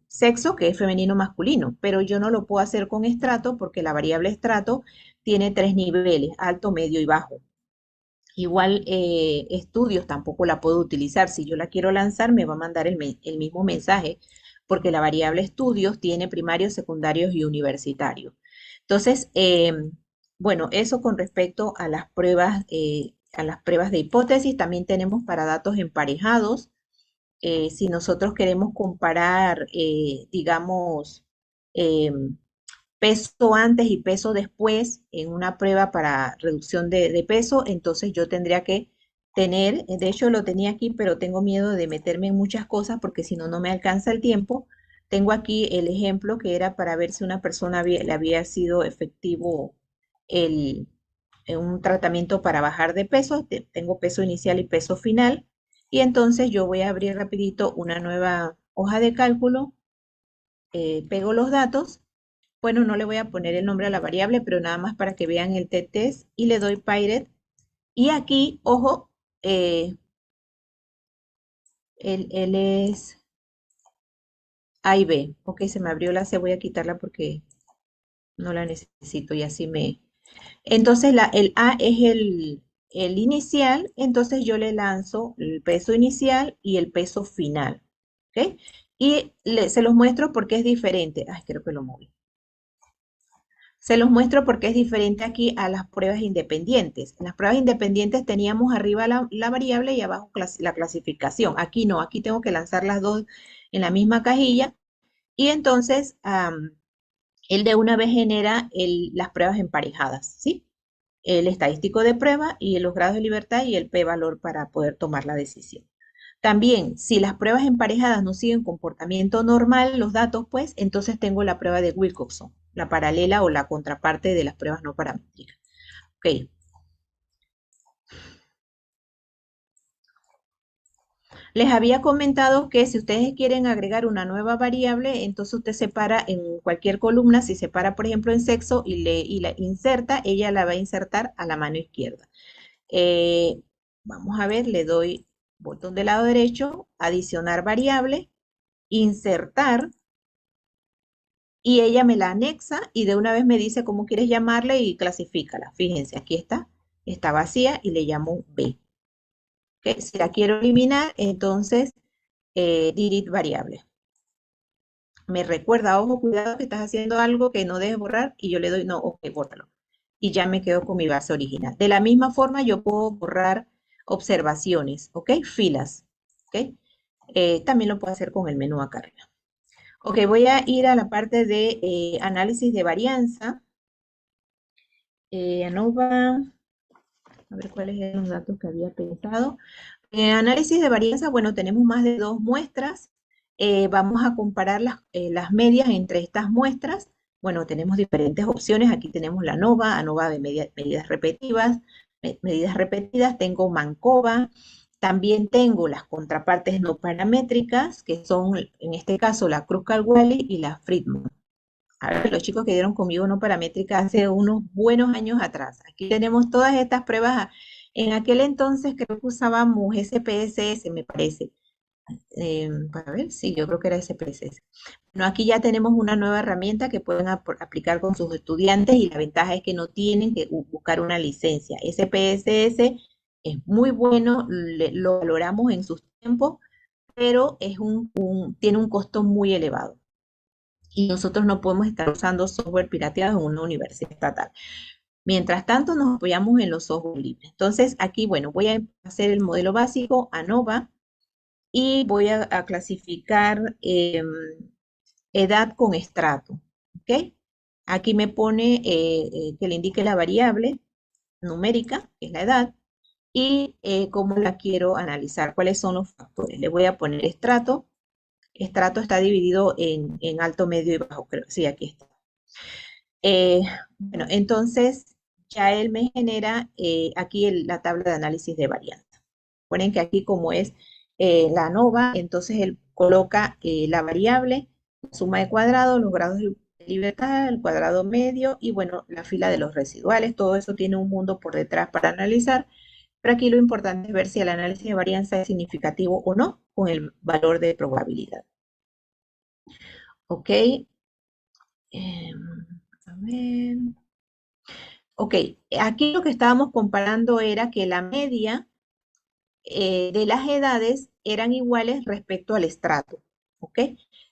C: Sexo, que es femenino masculino, pero yo no lo puedo hacer con estrato porque la variable estrato tiene 3 niveles, alto, medio y bajo. Igual estudios tampoco la puedo utilizar. Si yo la quiero lanzar, me va a mandar el mismo mensaje porque la variable estudios tiene primarios, secundarios y universitarios. Entonces, bueno, eso con respecto a las pruebas de hipótesis. También tenemos para datos emparejados. Si nosotros queremos comparar, digamos, peso antes y peso después en una prueba para reducción de peso, entonces yo tendría que tener, de hecho lo tenía aquí, pero tengo miedo de meterme en muchas cosas porque si no, no me alcanza el tiempo. tengo aquí el ejemplo que era para ver si una persona le había sido efectivo el, un tratamiento para bajar de peso. Tengo peso inicial y peso final. Y entonces yo voy a abrir rapidito una nueva hoja de cálculo, pego los datos. Bueno, no le voy a poner el nombre a la variable, pero nada más para que vean el t-test y le doy Pyret. Y aquí, ojo, él es A y B. Ok, se me abrió la C, voy a quitarla porque no la necesito y así me... Entonces el A es el inicial, entonces yo le lanzo el peso inicial y el peso final. ¿Ok? Y se los muestro porque es diferente. Ay, creo que lo moví. Se los muestro porque es diferente aquí a las pruebas independientes. En las pruebas independientes teníamos arriba la variable y abajo la clasificación. Aquí no, aquí tengo que lanzar las dos en la misma cajilla. Y entonces él de una vez genera las pruebas emparejadas, ¿sí? El estadístico de prueba y los grados de libertad y el p-valor para poder tomar la decisión. También, si las pruebas emparejadas no siguen comportamiento normal, los datos, pues, entonces tengo la prueba de Wilcoxon, la paralela o la contraparte de las pruebas no paramétricas. Ok. Les había comentado que si ustedes quieren agregar una nueva variable, entonces usted separa en cualquier columna, si separa, por ejemplo, en sexo y la inserta, ella la va a insertar a la mano izquierda. Vamos a ver, le doy botón del lado derecho, adicionar variable, insertar, y ella me la anexa y de una vez me dice cómo quieres llamarle y clasifícala. Fíjense, aquí está vacía y le llamo B. ¿Okay? Si la quiero eliminar, entonces delete variable. Me recuerda, ojo, cuidado que estás haciendo algo que no debes borrar y yo le doy, no, ok, bórralo. Y ya me quedo con mi base original. De la misma forma yo puedo borrar observaciones, ¿ok? Filas, ¿ok? También lo puedo hacer con el menú acá arriba. Ok, voy a ir a la parte de análisis de varianza. ANOVA, a ver cuáles eran los datos que había pensado. Análisis de varianza, bueno, tenemos más de 2 muestras. Vamos a comparar las medias entre estas muestras. Bueno, tenemos diferentes opciones. Aquí tenemos la ANOVA de medidas repetidas. Tengo MANCOVA. También tengo las contrapartes no paramétricas, que son, en este caso, la Kruskal-Wallis y la Friedman. A ver, los chicos que dieron conmigo no paramétrica hace unos buenos años atrás. Aquí tenemos todas estas pruebas. En aquel entonces creo que usábamos SPSS, me parece. Para ver, sí, yo creo que era SPSS. Bueno, aquí ya tenemos una nueva herramienta que pueden aplicar con sus estudiantes y la ventaja es que no tienen que buscar una licencia. SPSS es muy bueno, lo valoramos en sus tiempos, pero tiene un costo muy elevado y nosotros no podemos estar usando software pirateado en una universidad estatal. Mientras tanto, nos apoyamos en los software libres. Entonces, aquí, bueno, voy a hacer el modelo básico, ANOVA, y voy a clasificar edad con estrato, ¿ok? Aquí me pone que le indique la variable numérica, que es la edad, y cómo la quiero analizar, cuáles son los factores. Le voy a poner estrato. Estrato está dividido en alto, medio y bajo, creo. Sí, aquí está. Bueno, entonces ya él me genera aquí la tabla de análisis de varianza. Ponen que aquí como es la ANOVA, entonces él coloca la variable, la suma de cuadrados, los grados de libertad, el cuadrado medio y bueno, la fila de los residuales. Todo eso tiene un mundo por detrás para analizar, pero aquí lo importante es ver si el análisis de varianza es significativo o no con el valor de probabilidad. Ok. A ver. Ok, aquí lo que estábamos comparando era que la media de las edades eran iguales respecto al estrato. ¿Ok?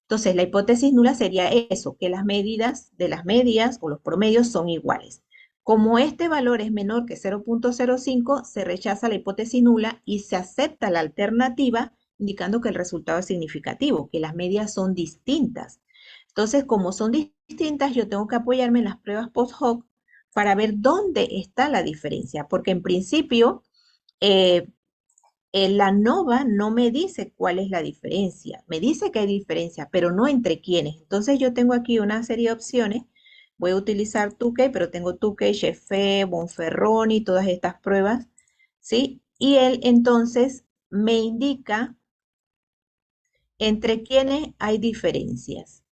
C: Entonces, la hipótesis nula sería eso, que las medidas de las medias o los promedios son iguales. Como este valor es menor que 0.05, se rechaza la hipótesis nula y se acepta la alternativa, indicando que el resultado es significativo, que las medias son distintas. Entonces, como son distintas, yo tengo que apoyarme en las pruebas post hoc para ver dónde está la diferencia, porque en principio La NOVA no me dice cuál es la diferencia. Me dice que hay diferencia, pero no entre quiénes. Entonces yo tengo aquí una serie de opciones. Voy a utilizar Tukey, pero tengo Tukey, Sheffe, Bonferroni, todas estas pruebas, ¿sí? Y él entonces me indica entre quiénes hay diferencias.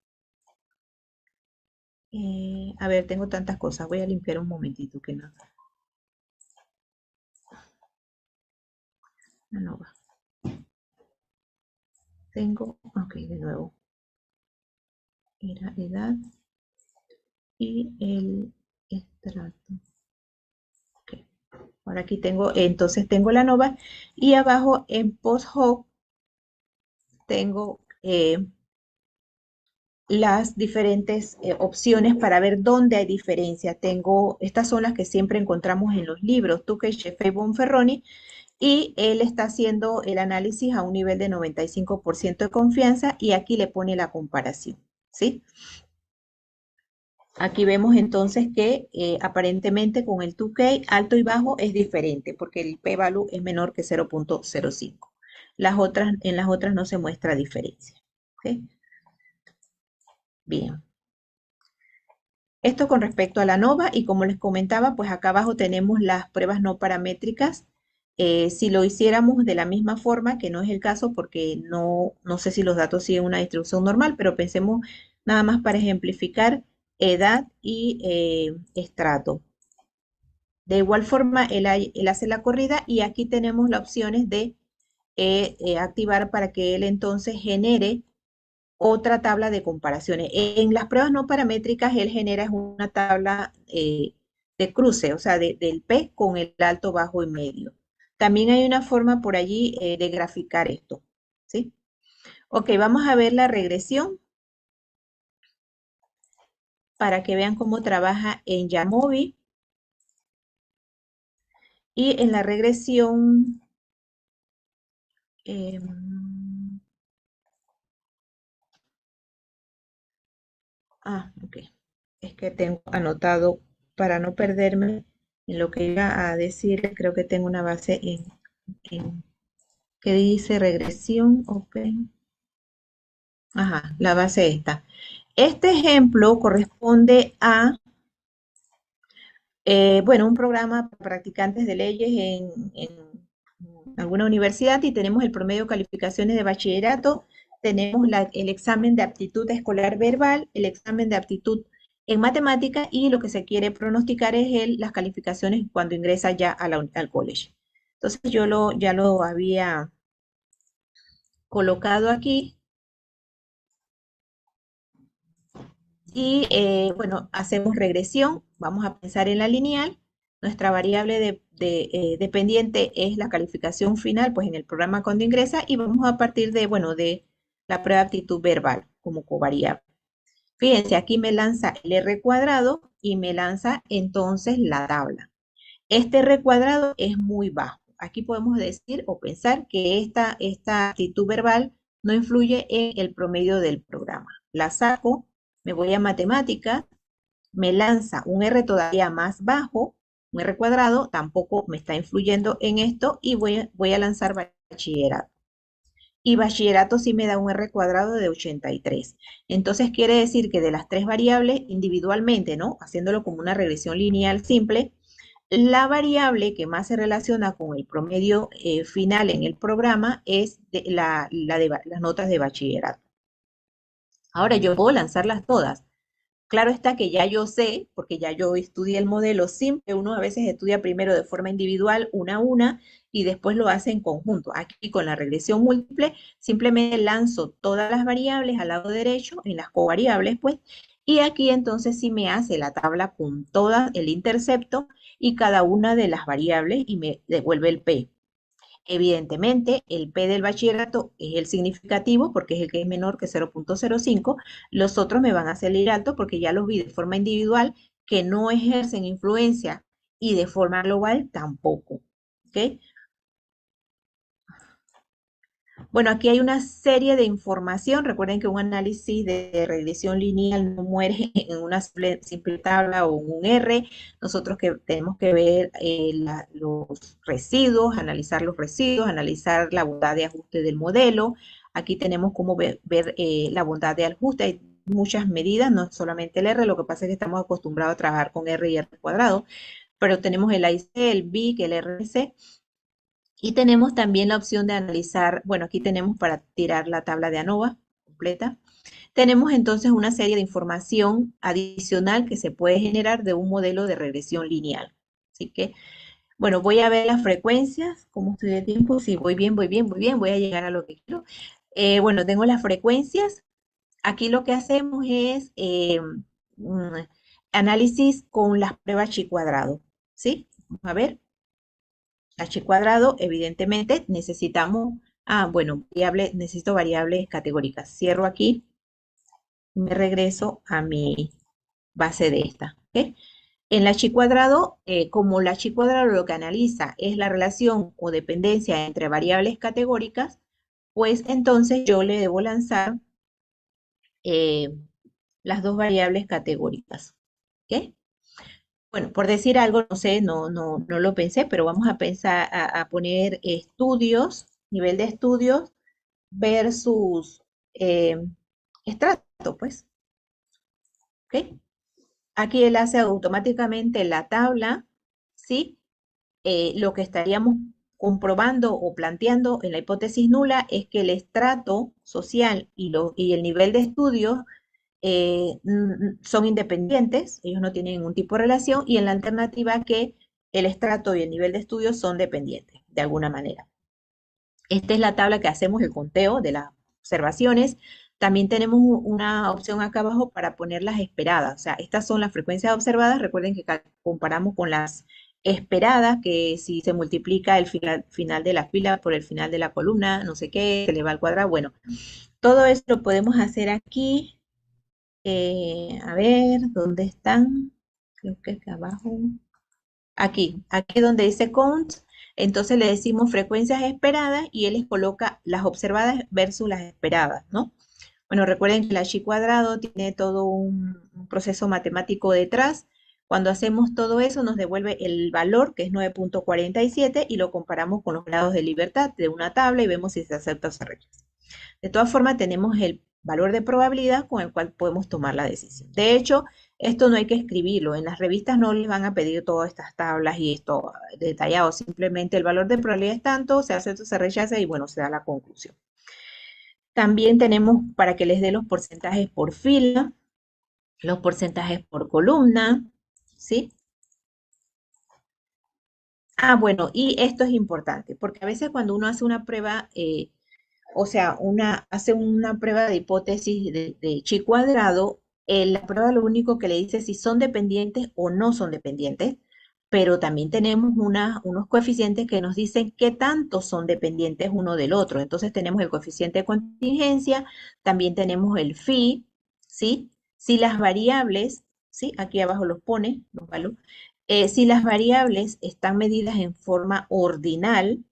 C: A ver, tengo tantas cosas. Voy a limpiar un momentito que no. La NOVA. Tengo, ok, de nuevo. Era edad y el estrato. Ok. Ahora aquí tengo, entonces tengo la NOVA y abajo en post-hoc tengo las diferentes opciones para ver dónde hay diferencia. Tengo, estas son las que siempre encontramos en los libros, Tukey, Sheffe y Bonferroni, y él está haciendo el análisis a un nivel de 95% de confianza y aquí le pone la comparación, ¿sí? Aquí vemos entonces que aparentemente con el 2K alto y bajo es diferente porque el p-value es menor que 0.05. En las otras no se muestra diferencia. ¿Ok? Bien. Esto con respecto a la NOVA y como les comentaba, pues acá abajo tenemos las pruebas no paramétricas. Si lo hiciéramos de la misma forma, que no es el caso porque no sé si los datos siguen una distribución normal, pero pensemos nada más para ejemplificar edad y estrato. De igual forma, él hace la corrida y aquí tenemos las opciones de activar para que él entonces genere otra tabla de comparaciones. En las pruebas no paramétricas, él genera una tabla de cruce, o sea, del P con el alto, bajo y medio. También hay una forma por allí de graficar esto, ¿sí? Ok, vamos a ver la regresión para que vean cómo trabaja en Jamovi. Y en la regresión, ok, es que tengo anotado para no perderme en lo que iba a decir, creo que tengo una base en que dice regresión open. Ajá, la base esta. Este ejemplo corresponde a, bueno, un programa para practicantes de leyes en alguna universidad y tenemos el promedio de calificaciones de bachillerato, tenemos el examen de aptitud escolar verbal, el examen de aptitud en matemática y lo que se quiere pronosticar es las calificaciones cuando ingresa ya al college. Entonces yo ya lo había colocado aquí. Y bueno, hacemos regresión, vamos a pensar en la lineal. Nuestra variable dependiente es la calificación final, pues en el programa cuando ingresa, y vamos a partir de, bueno, de la prueba de aptitud verbal como covariable. Fíjense, aquí me lanza el R cuadrado y me lanza entonces la tabla. Este R cuadrado es muy bajo. Aquí podemos decir o pensar que esta aptitud verbal no influye en el promedio del programa. La saco, me voy a matemática, me lanza un R todavía más bajo, un R cuadrado, tampoco me está influyendo en esto y voy a lanzar bachillerato. Y bachillerato sí me da un R cuadrado de 83. Entonces quiere decir que de las tres variables individualmente, ¿no? Haciéndolo como una regresión lineal simple, la variable que más se relaciona con el promedio final en el programa es las notas de bachillerato. Ahora yo puedo lanzarlas todas. Claro está que ya yo sé, porque ya yo estudié el modelo simple, uno a veces estudia primero de forma individual, una a una, y después lo hace en conjunto. Aquí con la regresión múltiple, simplemente lanzo todas las variables al lado derecho, en las covariables, pues, y aquí entonces sí me hace la tabla con todo el intercepto y cada una de las variables y me devuelve el P. Evidentemente, el P del bachillerato es el significativo porque es el que es menor que 0.05. Los otros me van a salir alto porque ya los vi de forma individual que no ejercen influencia y de forma global tampoco. ¿Ok? Bueno, aquí hay una serie de información. Recuerden que un análisis de regresión lineal no muere en una simple tabla o en un R. Nosotros que tenemos que ver los residuos, analizar la bondad de ajuste del modelo. Aquí tenemos cómo ver, la bondad de ajuste. Hay muchas medidas, no solamente el R. Lo que pasa es que estamos acostumbrados a trabajar con R y R cuadrado, pero tenemos el AIC, el BIC, el RC. Y tenemos también la opción de analizar, bueno, aquí tenemos para tirar la tabla de ANOVA completa. Tenemos entonces una serie de información adicional que se puede generar de un modelo de regresión lineal. Así que, bueno, voy a ver las frecuencias, cómo estoy de tiempo, si voy bien, voy a llegar a lo que quiero. Bueno, tengo las frecuencias. Aquí lo que hacemos es análisis con las pruebas chi cuadrado, ¿sí? Vamos a ver. H cuadrado, evidentemente necesitamos, bueno, necesito variables categóricas. Cierro aquí, me regreso a mi base de esta. ¿Ok? En la chi cuadrado, como la chi cuadrado lo que analiza es la relación o dependencia entre variables categóricas, pues entonces yo le debo lanzar las dos variables categóricas. ¿Ok? Bueno, por decir algo, no sé, no lo pensé, pero vamos a pensar a poner estudios, nivel de estudios versus estrato, pues. ¿Ok? Aquí él hace automáticamente la tabla, ¿sí? Lo que estaríamos comprobando o planteando en la hipótesis nula es que el estrato social y el nivel de estudios son independientes, ellos no tienen ningún tipo de relación, y en la alternativa que el estrato y el nivel de estudios son dependientes, de alguna manera. Esta es la tabla que hacemos el conteo de las observaciones. También tenemos una opción acá abajo para poner las esperadas. O sea, estas son las frecuencias observadas. Recuerden que comparamos con las esperadas, que si se multiplica el final de la fila por el final de la columna, no sé qué, se le va al cuadrado. Bueno, todo eso lo podemos hacer aquí. A ver, ¿dónde están? Creo que acá abajo. Aquí donde dice count, entonces le decimos frecuencias esperadas y él les coloca las observadas versus las esperadas, ¿no? Bueno, recuerden que la chi cuadrado tiene todo un proceso matemático detrás. Cuando hacemos todo eso nos devuelve el valor, que es 9.47, y lo comparamos con los grados de libertad de una tabla y vemos si se acepta o se rechaza. De todas formas, tenemos el valor de probabilidad con el cual podemos tomar la decisión. De hecho, esto no hay que escribirlo. En las revistas no les van a pedir todas estas tablas y esto detallado. Simplemente el valor de probabilidad es tanto, se acepta o se rechaza y bueno, se da la conclusión. También tenemos para que les dé los porcentajes por fila, los porcentajes por columna, ¿sí? Bueno, y esto es importante, porque a veces cuando uno hace una prueba, o sea, hace una prueba de hipótesis de chi cuadrado, la prueba lo único que le dice si son dependientes o no son dependientes, pero también tenemos unos coeficientes que nos dicen qué tanto son dependientes uno del otro. Entonces tenemos el coeficiente de contingencia, también tenemos el phi, ¿sí? Si las variables, ¿sí? Aquí abajo los pone, los valores. Si las variables están medidas en forma ordinal,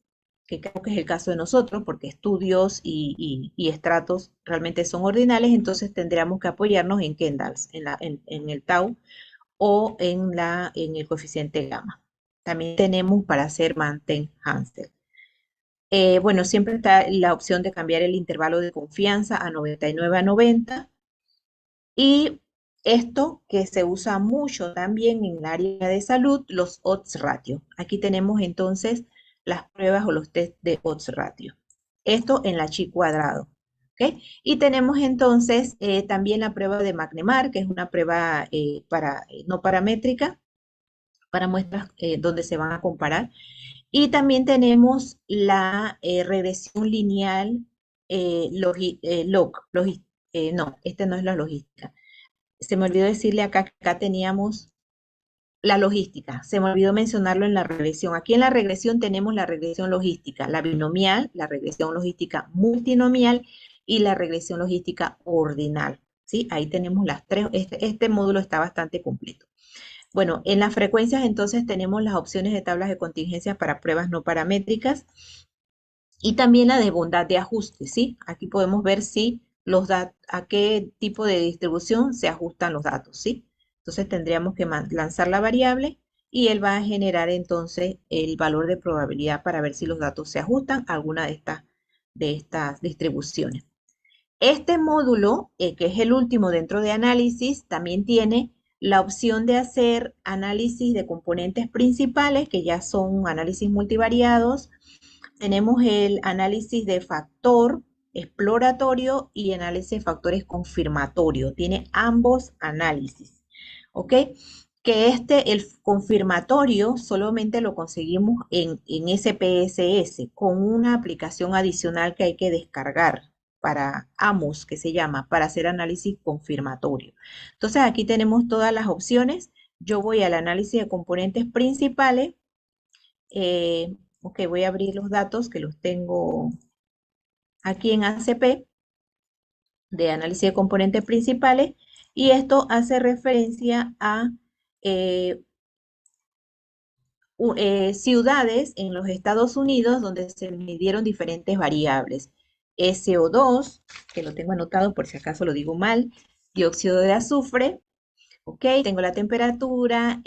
C: que creo que es el caso de nosotros, porque estudios y estratos realmente son ordinales, entonces tendríamos que apoyarnos en Kendalls, en el tau o en el coeficiente gamma. También tenemos para hacer Mantel-Hansel. Bueno, siempre está la opción de cambiar el intervalo de confianza a 99 a 90. Y esto que se usa mucho también en el área de salud, los odds ratio. Aquí tenemos entonces las pruebas o los test de odds ratio. Esto en la chi cuadrado. ¿Okay? Y tenemos entonces también la prueba de McNemar, que es una prueba no paramétrica, para muestras donde se van a comparar. Y también tenemos la regresión lineal no, este no es la logística. Se me olvidó decirle acá que acá teníamos la logística. Se me olvidó mencionarlo en la regresión. Aquí en la regresión tenemos la regresión logística, la binomial, la regresión logística multinomial y la regresión logística ordinal. ¿Sí? Ahí tenemos las tres. Este módulo está bastante completo. Bueno, en las frecuencias entonces tenemos las opciones de tablas de contingencia para pruebas no paramétricas. y también la de bondad de ajuste, ¿sí? Aquí podemos ver si a qué tipo de distribución se ajustan los datos, ¿sí? Entonces tendríamos que lanzar la variable y él va a generar entonces el valor de probabilidad para ver si los datos se ajustan a alguna de estas distribuciones. Este módulo, que es el último dentro de análisis, también tiene la opción de hacer análisis de componentes principales, que ya son análisis multivariados. Tenemos el análisis de factor exploratorio y análisis de factores confirmatorio. Tiene ambos análisis, ¿ok? Que el confirmatorio, solamente lo conseguimos en SPSS con una aplicación adicional que hay que descargar para AMOS, que se llama, para hacer análisis confirmatorio. Entonces aquí tenemos todas las opciones. Yo voy al análisis de componentes principales. Ok, voy a abrir los datos que los tengo aquí en ACP de análisis de componentes principales, y esto hace referencia a eh, ciudades en los Estados Unidos donde se midieron diferentes variables. SO2, que lo tengo anotado por si acaso lo digo mal, dióxido de azufre, ok, tengo la temperatura,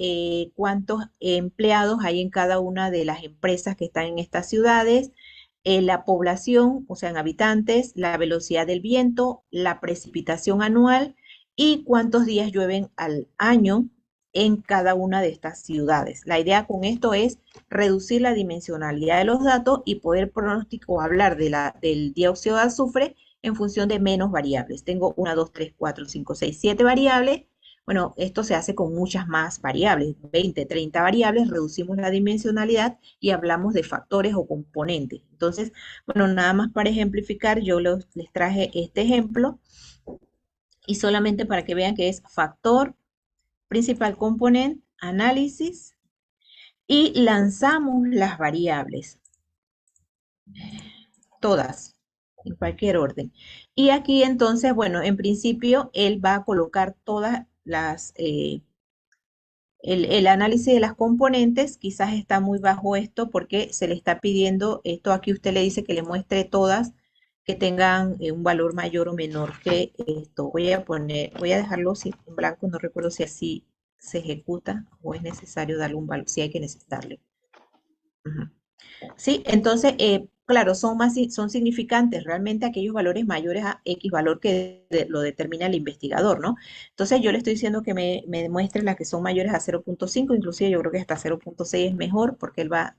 C: cuántos empleados hay en cada una de las empresas que están en estas ciudades, la población, o sea, en habitantes, la velocidad del viento, la precipitación anual y cuántos días llueven al año en cada una de estas ciudades. La idea con esto es reducir la dimensionalidad de los datos y poder pronosticar o hablar del dióxido de azufre en función de menos variables. Tengo 1, 2, 3, 4, 5, 6, 7 variables. Bueno, esto se hace con muchas más variables, 20, 30 variables, reducimos la dimensionalidad y hablamos de factores o componentes. Entonces, bueno, nada más para ejemplificar, yo les traje este ejemplo y solamente para que vean que es factor, principal componente, análisis y lanzamos las variables, todas, en cualquier orden. Y aquí entonces, bueno, en principio él va a colocar todas las... el análisis de las componentes quizás está muy bajo esto porque se le está pidiendo, esto aquí usted le dice que le muestre todas que tengan un valor mayor o menor que esto. Voy a dejarlo en blanco, no recuerdo si así se ejecuta o es necesario darle un valor, si hay que necesitarle. Ujú. Sí, entonces, claro, son significantes realmente aquellos valores mayores a X valor que lo determina el investigador, ¿no? Entonces yo le estoy diciendo que me demuestre las que son mayores a 0.5, inclusive yo creo que hasta 0.6 es mejor porque él va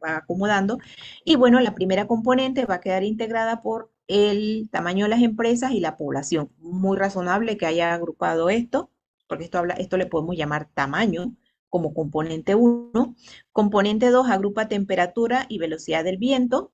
C: acomodando. Y bueno, la primera componente va a quedar integrada por el tamaño de las empresas y la población. Muy razonable que haya agrupado esto, porque esto le podemos llamar tamaño como componente 1. Componente 2 agrupa temperatura y velocidad del viento.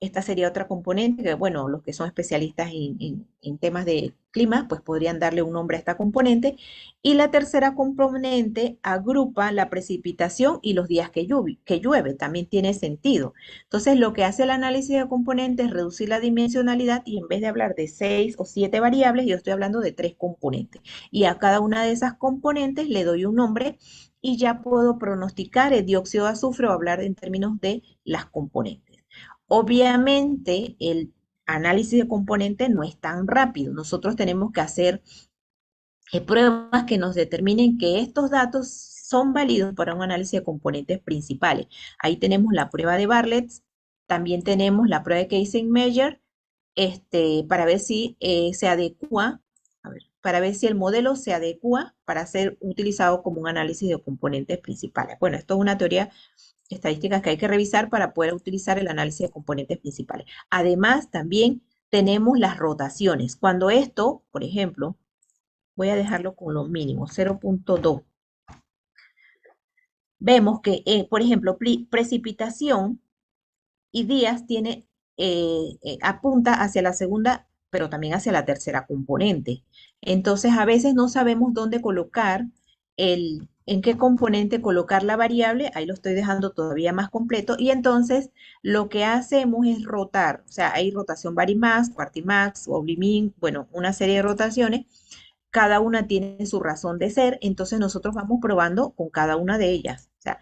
C: Esta sería otra componente que, bueno, los que son especialistas en temas de clima, pues podrían darle un nombre a esta componente. Y la tercera componente agrupa la precipitación y los días que llueve. También tiene sentido. Entonces, lo que hace el análisis de componentes es reducir la dimensionalidad y en vez de hablar de 6 o 7 variables, yo estoy hablando de 3 componentes. Y a cada una de esas componentes le doy un nombre y ya puedo pronosticar el dióxido de azufre o hablar en términos de las componentes. Obviamente, el análisis de componentes no es tan rápido. Nosotros tenemos que hacer pruebas que nos determinen que estos datos son válidos para un análisis de componentes principales. Ahí tenemos la prueba de Bartlett, también tenemos la prueba de Casey-Meyer, para ver si se adecua, para ver si el modelo se adecua para ser utilizado como un análisis de componentes principales. Bueno, esto es una teoría estadística que hay que revisar para poder utilizar el análisis de componentes principales. Además, también tenemos las rotaciones. Cuando esto, por ejemplo, voy a dejarlo con lo mínimo, 0.2. Vemos que, por ejemplo, precipitación y días apunta hacia la segunda, pero también hacia la tercera componente. Entonces, a veces no sabemos dónde colocar en qué componente colocar la variable, ahí lo estoy dejando todavía más completo, y entonces lo que hacemos es rotar, o sea, hay rotación Varimax, Quartimax, Oblimin, bueno, una serie de rotaciones, cada una tiene su razón de ser, entonces nosotros vamos probando con cada una de ellas. O sea,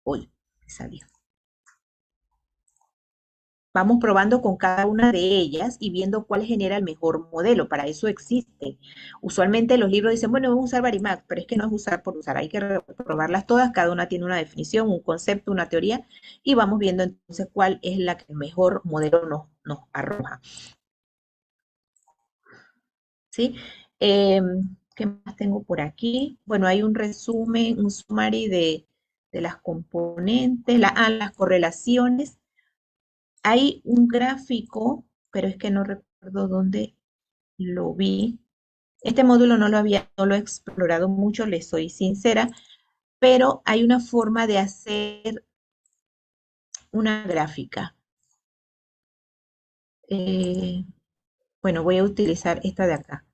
C: uy, me salió. vamos probando con cada una de ellas y viendo cuál genera el mejor modelo. Para eso existe. Usualmente los libros dicen, bueno, vamos a usar Varimax, pero es que no es usar por usar, hay que probarlas todas, cada una tiene una definición, un concepto, una teoría, y vamos viendo entonces cuál es la que el mejor modelo nos arroja. ¿Sí? ¿Qué más tengo por aquí? Bueno, hay un resumen, un summary de las componentes, las correlaciones. Hay un gráfico, pero es que no recuerdo dónde lo vi. Este módulo no lo he explorado mucho, les soy sincera, pero hay una forma de hacer una gráfica. Eh, bueno, voy a utilizar esta de acá,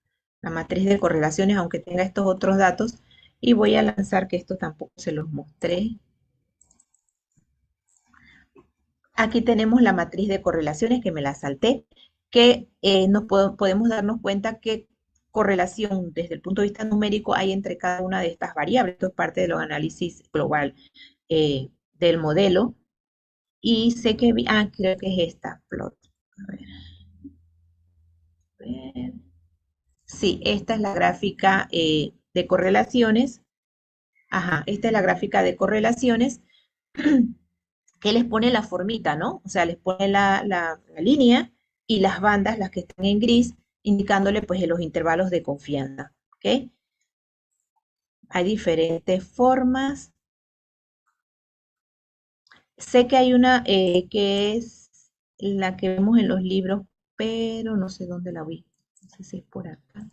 C: la matriz de correlaciones, aunque tenga estos otros datos, y voy a lanzar que esto tampoco se los mostré. Aquí tenemos la matriz de correlaciones que me la salté, que podemos darnos cuenta que correlación desde el punto de vista numérico hay entre cada una de estas variables. Esto es parte de los análisis global del modelo. Y sé que creo que es esta plot. A ver, a ver. Sí, esta es la gráfica de correlaciones. Ajá, esta es la gráfica de correlaciones que les pone la formita, ¿no? O sea, les pone la línea y las bandas, las que están en gris, indicándole pues los intervalos de confianza, ¿ok? Hay diferentes formas. Sé que hay una que es la que vemos en los libros, pero no sé dónde la vi. No sé si es por acá.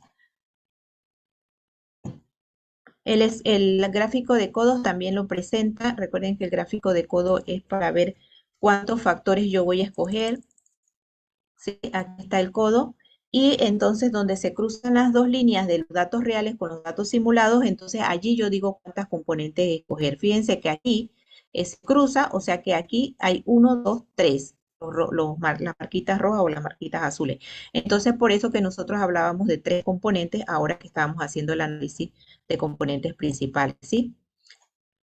C: El gráfico de codos también lo presenta. Recuerden que el gráfico de codo es para ver cuántos factores yo voy a escoger. ¿Sí? Aquí está el codo. Y entonces donde se cruzan las dos líneas de los datos reales con los datos simulados, entonces allí yo digo cuántas componentes escoger. Fíjense que aquí se cruza, o sea que aquí hay 1, 2, 3, las marquitas rojas o las marquitas azules. Entonces por eso que nosotros hablábamos de 3 componentes ahora que estábamos haciendo el análisis de componentes principales, ¿sí?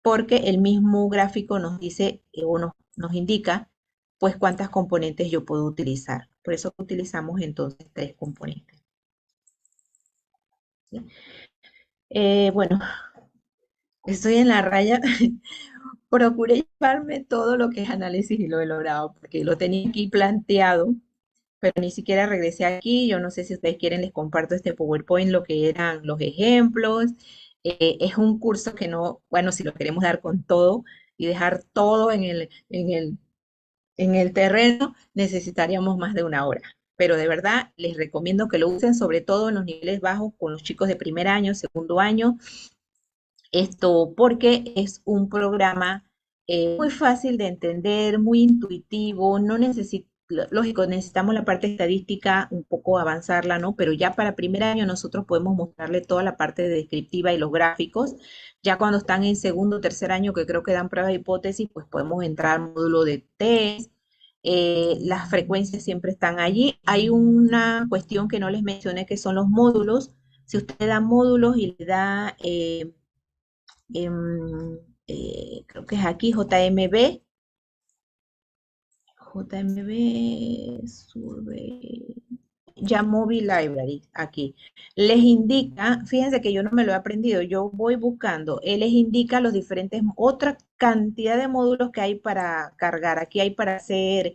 C: Porque el mismo gráfico nos dice o nos indica pues cuántas componentes yo puedo utilizar. Por eso utilizamos entonces 3 componentes. ¿Sí? Bueno, estoy en la raya. Procuré llevarme todo lo que es análisis y lo he logrado, porque lo tenía aquí planteado, pero ni siquiera regresé aquí. Yo no sé si ustedes quieren, les comparto este PowerPoint, lo que eran los ejemplos. Es un curso que no, bueno, si lo queremos dar con todo y dejar todo en el terreno, necesitaríamos más de una hora. Pero de verdad les recomiendo que lo usen, sobre todo en los niveles bajos, con los chicos de primer año, segundo año, esto porque es un programa muy fácil de entender, muy intuitivo, no necesita, lógico, necesitamos la parte estadística un poco avanzarla, ¿no? Pero ya para primer año nosotros podemos mostrarle toda la parte descriptiva y los gráficos. Ya cuando están en segundo o tercer año, que creo que dan pruebas de hipótesis, pues podemos entrar al módulo de test. Las frecuencias siempre están allí. Hay una cuestión que no les mencioné, que son los módulos. Si usted da módulos y le da em, creo que es aquí, Survey, ya Mobile Library, aquí. Les indica, fíjense que yo no me lo he aprendido, yo voy buscando, él les indica los diferentes, otra cantidad de módulos que hay para cargar. Aquí hay para hacer,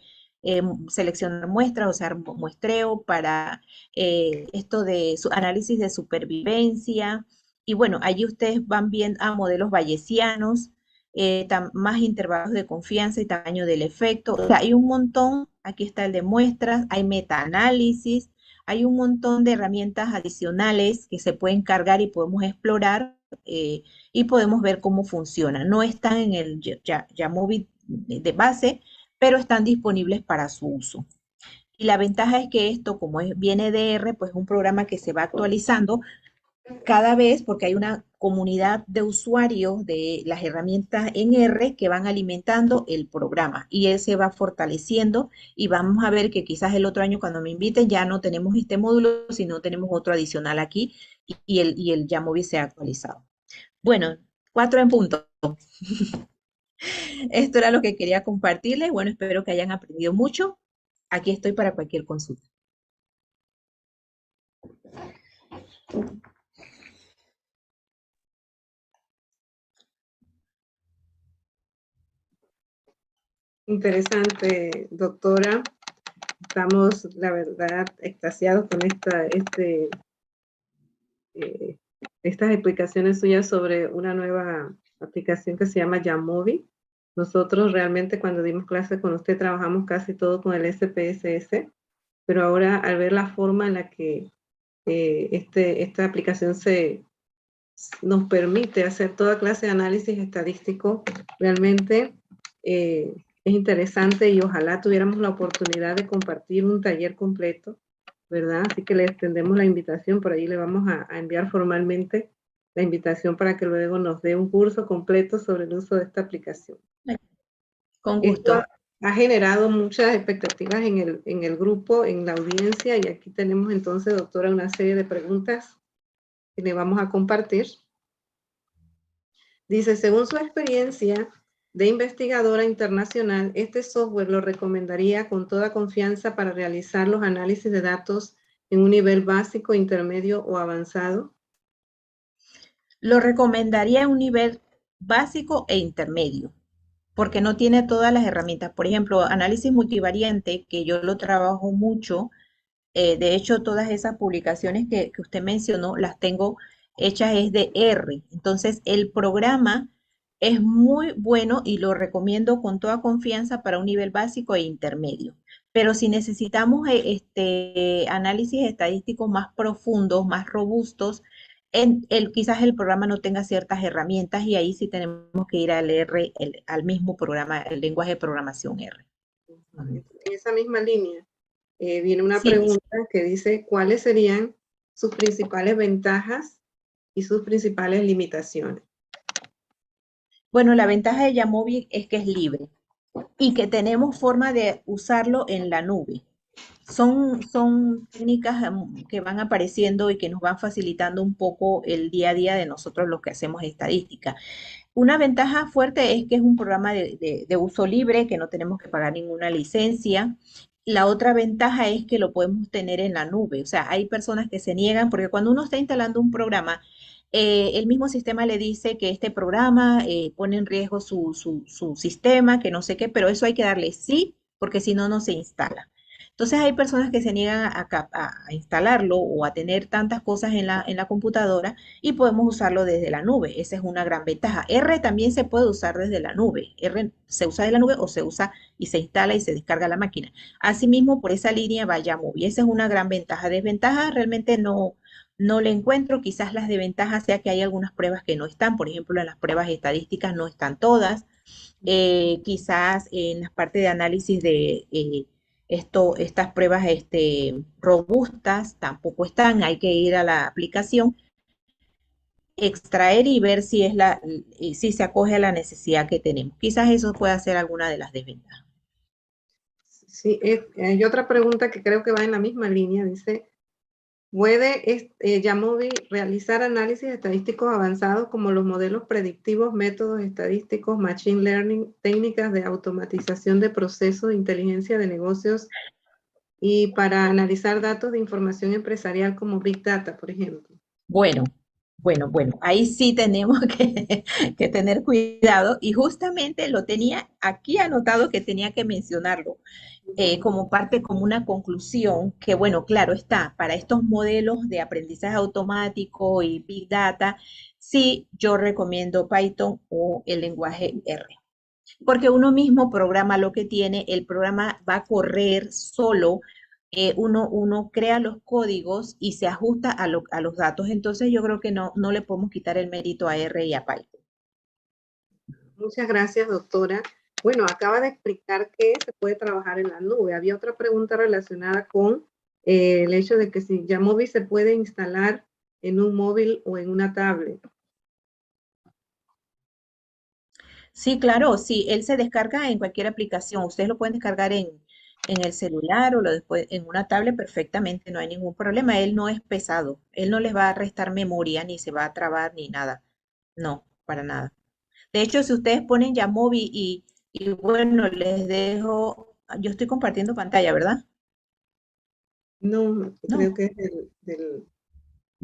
C: seleccionar muestras, o sea, muestreo, para esto de su análisis de supervivencia. Y bueno, allí ustedes van viendo a modelos bayesianos, más intervalos de confianza y tamaño del efecto. O sea, hay un montón, aquí está el de muestras, hay metaanálisis, hay un montón de herramientas adicionales que se pueden cargar y podemos explorar y podemos ver cómo funciona. No están en el Jamovi de base, pero están disponibles para su uso. Y la ventaja es que esto, como viene de R, pues es un programa que se va actualizando cada vez porque hay una comunidad de usuarios de las herramientas en R que van alimentando el programa y él se va fortaleciendo y vamos a ver que quizás el otro año cuando me inviten ya no tenemos este módulo, sino tenemos otro adicional aquí y el Jamovi se ha actualizado. Bueno, 4 en punto. Esto era lo que quería compartirles. Bueno, espero que hayan aprendido mucho Aquí estoy para cualquier consulta.
B: Interesante, doctora. Estamos, la verdad, extasiados con estas explicaciones suyas sobre una nueva aplicación que se llama Jamovi. Nosotros realmente cuando dimos clase con usted trabajamos casi todo con el SPSS, pero ahora al ver la forma en la que esta aplicación nos permite hacer toda clase de análisis estadístico, realmente es interesante y ojalá tuviéramos la oportunidad de compartir un taller completo, ¿verdad? Así que le extendemos la invitación, por ahí le vamos a enviar formalmente la invitación para que luego nos dé un curso completo sobre el uso de esta aplicación.
C: Con
B: Esto
C: gusto.
B: ha generado muchas expectativas en el grupo, en la audiencia, y aquí tenemos entonces, doctora, una serie de preguntas que le vamos a compartir. Dice, según su experiencia de investigadora internacional, este software lo recomendaría con toda confianza para realizar los análisis de datos en un nivel básico, intermedio o avanzado.
C: Lo recomendaría en un nivel básico e intermedio, porque no tiene todas las herramientas. Por ejemplo, análisis multivariante, que yo lo trabajo mucho. De hecho, todas esas publicaciones que usted mencionó las tengo hechas es de R. Entonces, el programa es muy bueno y lo recomiendo con toda confianza para un nivel básico e intermedio. Pero si necesitamos análisis estadísticos más profundos, más robustos, quizás el programa no tenga ciertas herramientas y ahí sí tenemos que ir al R, al mismo programa, el lenguaje de programación R.
B: En esa misma línea, viene una
C: Sí,
B: pregunta que dice, ¿cuáles serían sus principales ventajas y sus principales limitaciones?
C: bueno, la ventaja de Yamovi es que es libre y que tenemos forma de usarlo en la nube. Son técnicas que van apareciendo y que nos van facilitando un poco el día a día de nosotros los que hacemos estadística. Una ventaja fuerte es que es un programa de uso libre, que no tenemos que pagar ninguna licencia. La otra ventaja es que lo podemos tener en la nube. O sea, hay personas que se niegan porque cuando uno está instalando un programa, el mismo sistema le dice que este programa pone en riesgo su sistema, que no sé qué, pero eso hay que darle sí, porque si no, no se instala. Entonces hay personas que se niegan a instalarlo o a tener tantas cosas en la computadora y podemos usarlo desde la nube. Esa es una gran ventaja. R también se puede usar desde la nube. R se usa desde la nube o se usa y se instala y se descarga la máquina. Asimismo, por esa línea va Yamovi. Esa es una gran ventaja. Desventaja realmente no le encuentro. Quizás las desventajas sea que hay algunas pruebas que no están. Por ejemplo, en las pruebas estadísticas no están todas. Quizás en las partes de análisis de estas pruebas robustas tampoco están. Hay que ir a la aplicación, extraer y ver si se acoge a la necesidad que tenemos. Quizás eso pueda ser alguna de las desventajas.
B: Sí, hay otra pregunta que creo que va en la misma línea. Dice, ¿puede Jamovi realizar análisis estadísticos avanzados como los modelos predictivos, métodos estadísticos, machine learning, técnicas de automatización de procesos, inteligencia de negocios y para analizar datos de información empresarial como Big Data, por ejemplo?
C: Bueno, bueno, ahí sí tenemos que tener cuidado y justamente lo tenía aquí anotado que tenía que mencionarlo como parte, como una conclusión, que bueno, claro está, para estos modelos de aprendizaje automático y Big Data, sí yo recomiendo Python o el lenguaje R. Porque uno mismo programa lo que tiene, el programa va a correr solo, uno crea los códigos y se ajusta a los datos. Entonces yo creo que no le podemos quitar el mérito a R y a Python.
B: Muchas gracias, doctora. Bueno, acaba de explicar que se puede trabajar en la nube. Había otra pregunta relacionada con el hecho de que si Jamovi se puede instalar en un móvil o en una tablet.
C: Sí, claro, sí, él se descarga en cualquier aplicación. Ustedes lo pueden descargar en el celular o después en una tablet perfectamente, no hay ningún problema. Él no es pesado, él no les va a restar memoria, ni se va a trabar, ni nada. No, para nada. De hecho, si ustedes ponen Yamovi y bueno, les dejo yo estoy compartiendo pantalla, ¿verdad?
B: No, creo
C: No,
B: que es del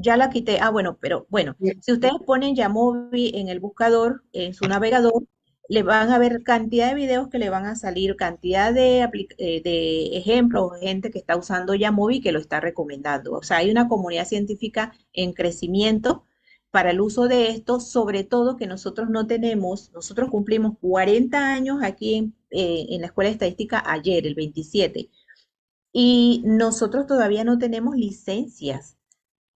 C: ya la quité. Ah, bueno, pero bueno,
B: bien.
C: si ustedes ponen Yamovi en el buscador, en su navegador, le van a ver cantidad de videos que le van a salir, cantidad de ejemplos, gente que está usando Yamovi que lo está recomendando. O sea, hay una comunidad científica en crecimiento para el uso de esto, sobre todo que nosotros no tenemos, nosotros cumplimos 40 años aquí en la Escuela de Estadística ayer, el 27, y nosotros todavía no tenemos licencias.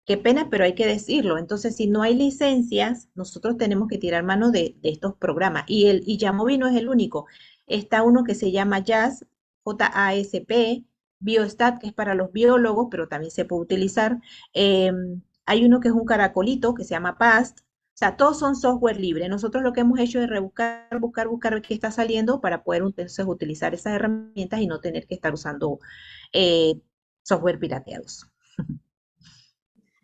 C: Qué pena, pero hay que decirlo. Entonces, si no hay licencias, nosotros tenemos que tirar mano de estos programas. Y Yamovi no es el único. Está uno que se llama JASP, JASP, Biostat, que es para los biólogos, pero también se puede utilizar. Eh, Hay uno que es un caracolito que se llama PAST. O sea, todos son software libre. Nosotros lo que hemos hecho es rebuscar, buscar qué está saliendo para poder entonces utilizar esas herramientas y no tener que estar usando eh, software pirateados.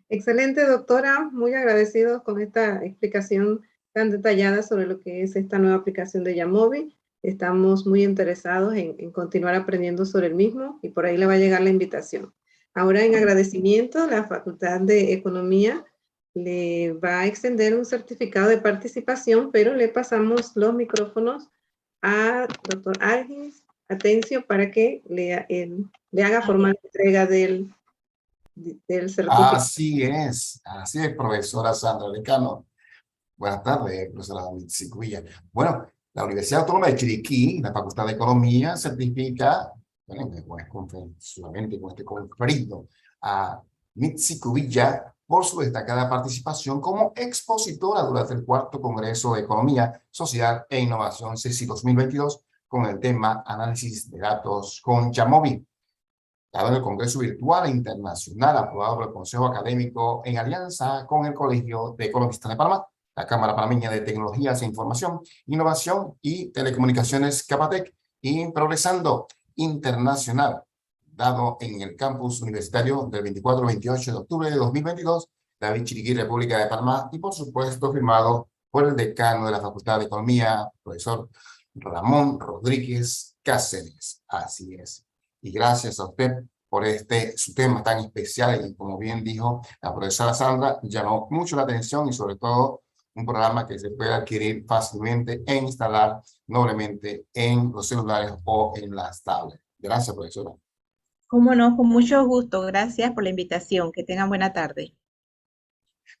B: Excelente, doctora. Muy agradecidos con esta explicación tan detallada sobre lo que es esta nueva aplicación de Yamovi. Estamos muy interesados en continuar aprendiendo sobre el mismo y por ahí le va a llegar la invitación. Ahora, en agradecimiento, la Facultad de Economía le va a extender un certificado de participación, pero le pasamos los micrófonos a doctor Argis Atencio para que le haga formal entrega del certificado.
A: Así es, profesora Sandra Lecano. Buenas tardes, profesora Mitzi. Bueno, la Universidad Autónoma de Chiriquí, la Facultad de Economía, certifica, bueno, solamente con este conferido a Mitzi Cubilla por su destacada participación como expositora durante el cuarto Congreso de Economía, Social e Innovación CESI 2022 con el tema Análisis de Datos con Yamovi, dado en el Congreso Virtual e Internacional aprobado por el Consejo Académico en alianza con el Colegio de Economistas de Panamá, la Cámara Panameña de Tecnologías e Información, Innovación y Telecomunicaciones Capatec y Progresando Internacional, dado en el campus universitario del 24 al 28 de octubre de 2022, David Chiriquí, República de Panamá, y por supuesto firmado por el decano de la Facultad de Economía, profesor Ramón Rodríguez Cáceres. Así es. Y gracias a usted por su tema tan especial y como bien dijo la profesora Sandra, llamó mucho la atención y sobre todo un programa que se puede adquirir fácilmente e instalar noblemente en los celulares o en las tablets. Gracias, profesora.
C: Cómo no, con mucho gusto. Gracias por la invitación. Que tengan buena tarde.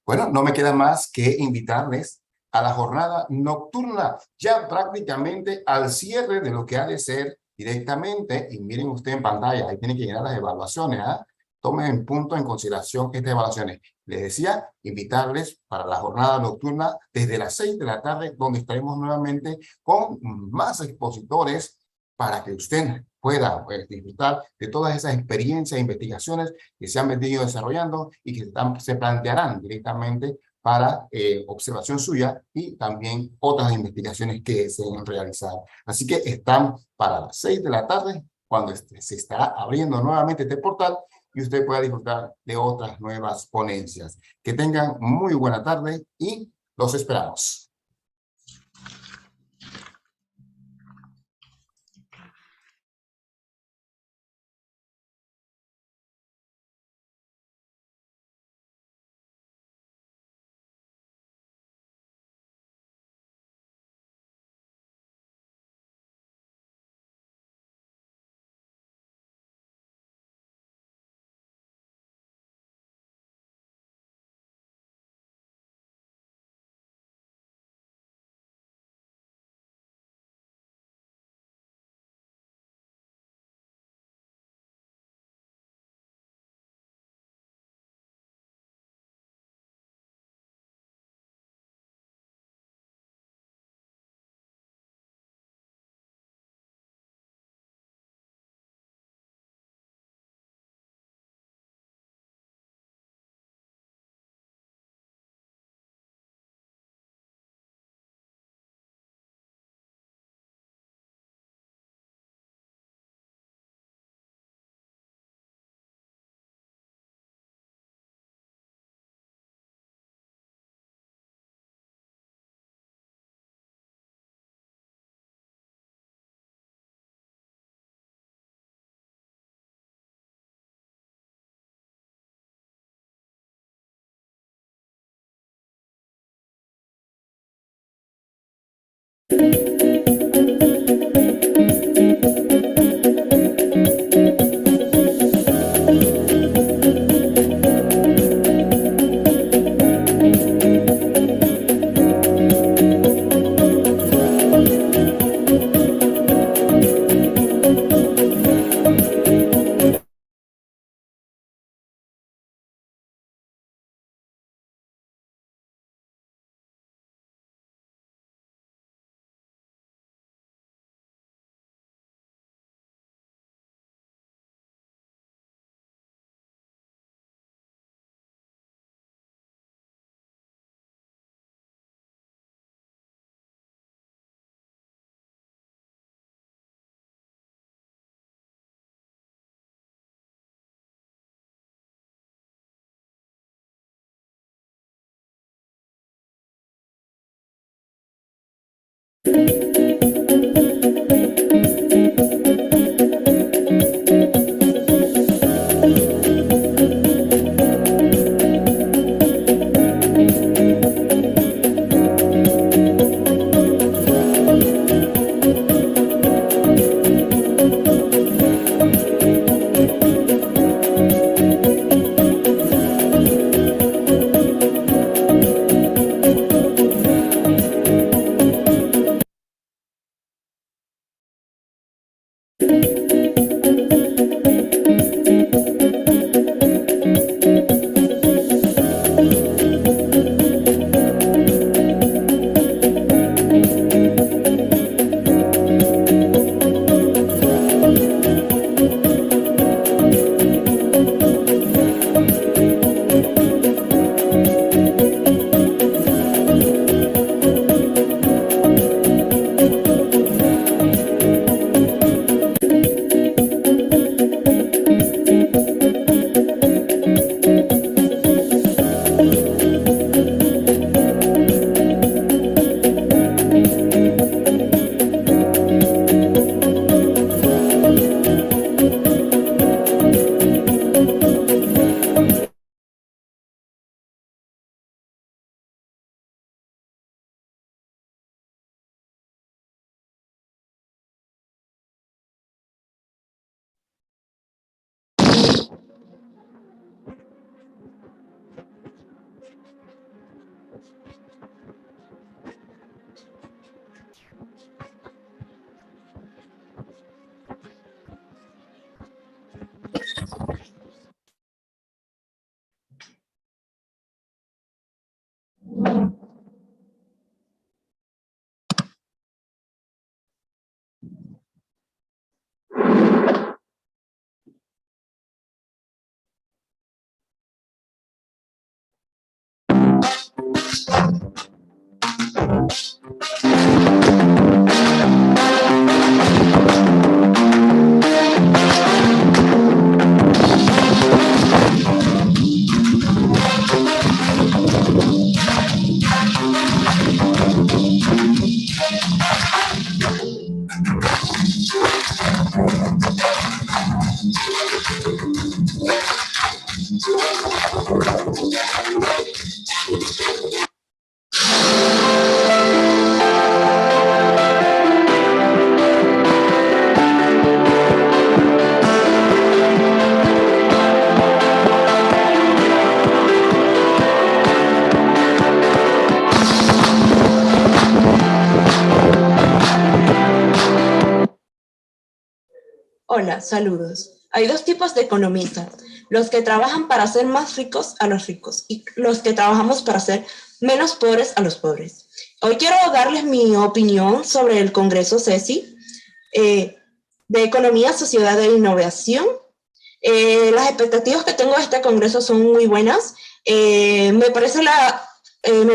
A: Bueno, no me queda más que invitarles a la jornada nocturna, ya prácticamente al cierre de lo que ha de ser directamente, y miren usted en pantalla, ahí tiene que llenar las evaluaciones, ¿ah? Tomen en punto en consideración estas evaluaciones. Les decía, invitarles para la jornada nocturna desde las 6 de la tarde, donde estaremos nuevamente con más expositores para que usted pueda disfrutar de todas esas experiencias e investigaciones que se han venido desarrollando y que se plantearán directamente para observación suya y también otras investigaciones que se han realizado. Así que están para las 6 de la tarde, cuando se estará abriendo nuevamente este portal y usted pueda disfrutar de otras nuevas ponencias. Que tengan muy buena tarde y los esperamos.
D: Hola, saludos. Hay dos tipos de economistas, los que trabajan para hacer más ricos a los ricos y los que trabajamos para hacer menos pobres a los pobres. Hoy quiero darles mi opinión sobre el Congreso CESI de Economía, Sociedad e Innovación. Las expectativas que tengo de este Congreso son muy buenas. Me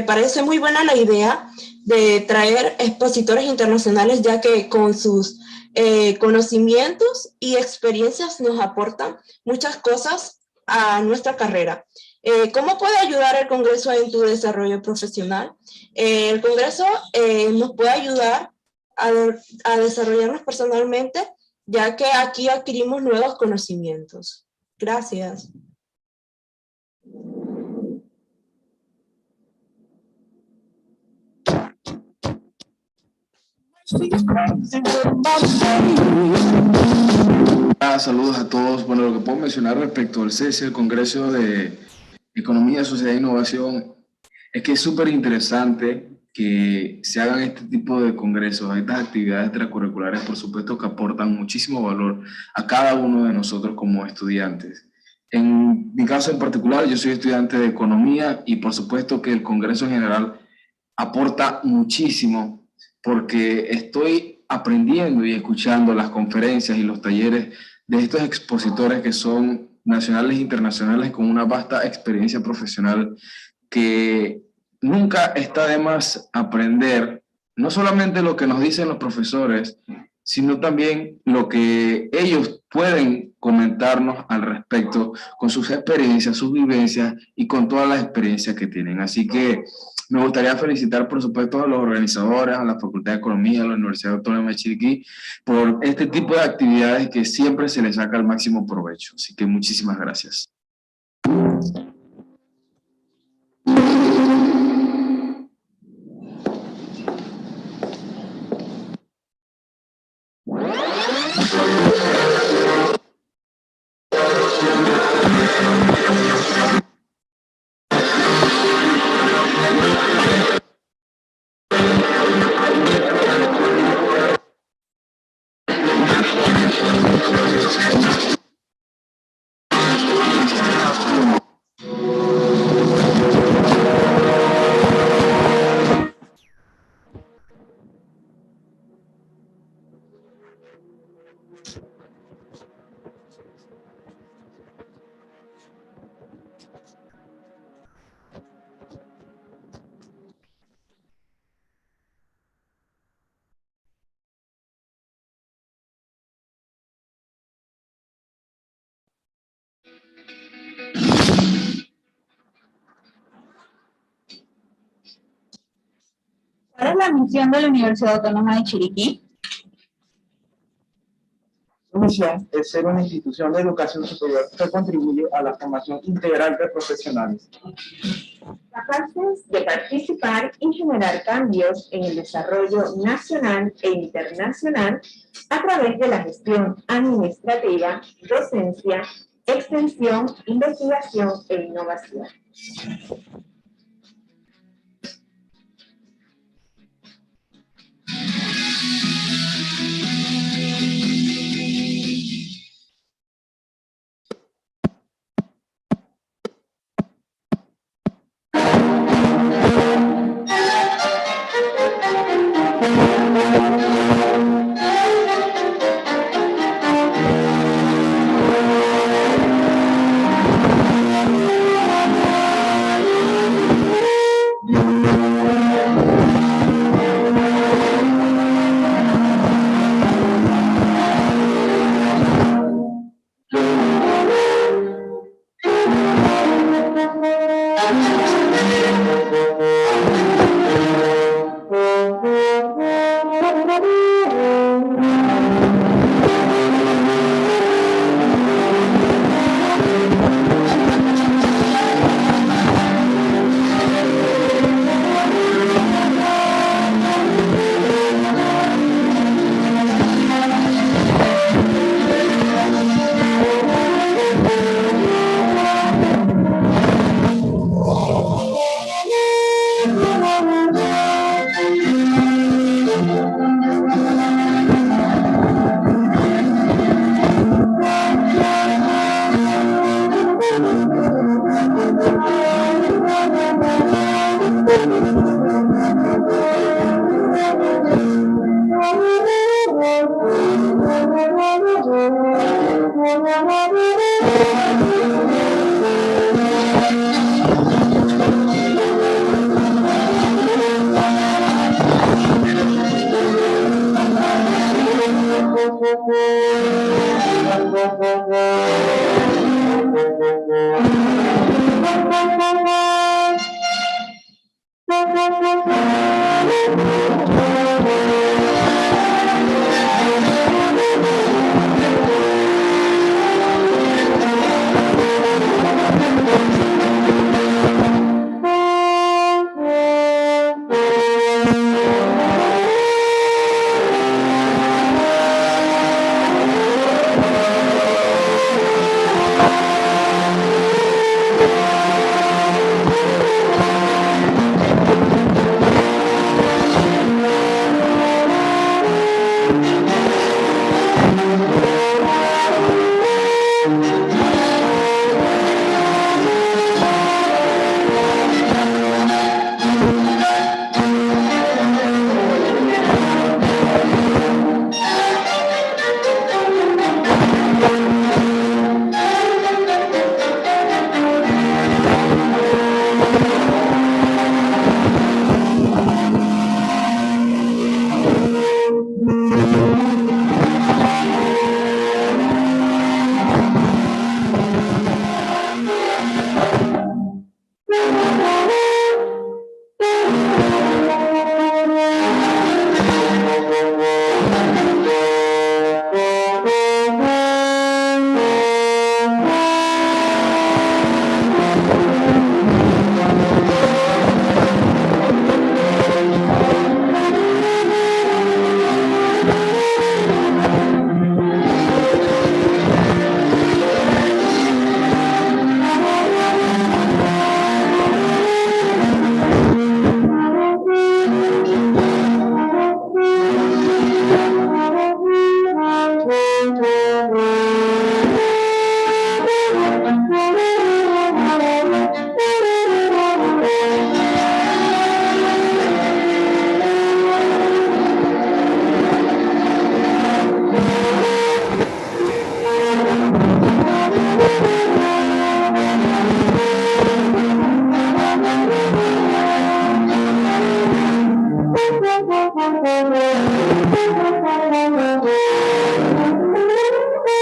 D: parece muy buena la idea de traer expositores internacionales, ya que con sus conocimientos y experiencias nos aportan muchas cosas a nuestra carrera. ¿Cómo puede ayudar el Congreso en tu desarrollo profesional? El Congreso nos puede ayudar a desarrollarnos personalmente, ya que aquí adquirimos nuevos conocimientos. Gracias.
E: Saludos a todos. Bueno, lo que puedo mencionar respecto al CESI, el Congreso de Economía, Sociedad e Innovación, es que es súper interesante que se hagan este tipo de congresos, estas actividades extracurriculares, por supuesto que aportan muchísimo valor a cada uno de nosotros como estudiantes. En mi caso en particular, yo soy estudiante de Economía y por supuesto que el Congreso en general aporta muchísimo porque estoy aprendiendo y escuchando las conferencias y los talleres de estos expositores que son nacionales e internacionales con una vasta experiencia profesional que nunca está de más aprender, no solamente lo que nos dicen los profesores, sino también lo que ellos pueden comentarnos al respecto con sus experiencias, sus vivencias y con todas las experiencias que tienen. Así que Me gustaría felicitar, por supuesto, a los organizadores, a la Facultad de Economía, a la Universidad Autónoma de Chiriquí, por este tipo de actividades que siempre se les saca el máximo provecho. Así que muchísimas gracias.
F: ¿Cuál es la misión de la Universidad Autónoma de Chiriquí?
G: Su misión es ser una institución de educación superior que contribuye a la formación integral de profesionales,
H: capaces de participar y generar cambios en el desarrollo nacional e internacional a través de la gestión administrativa, docencia, extensión, investigación e innovación.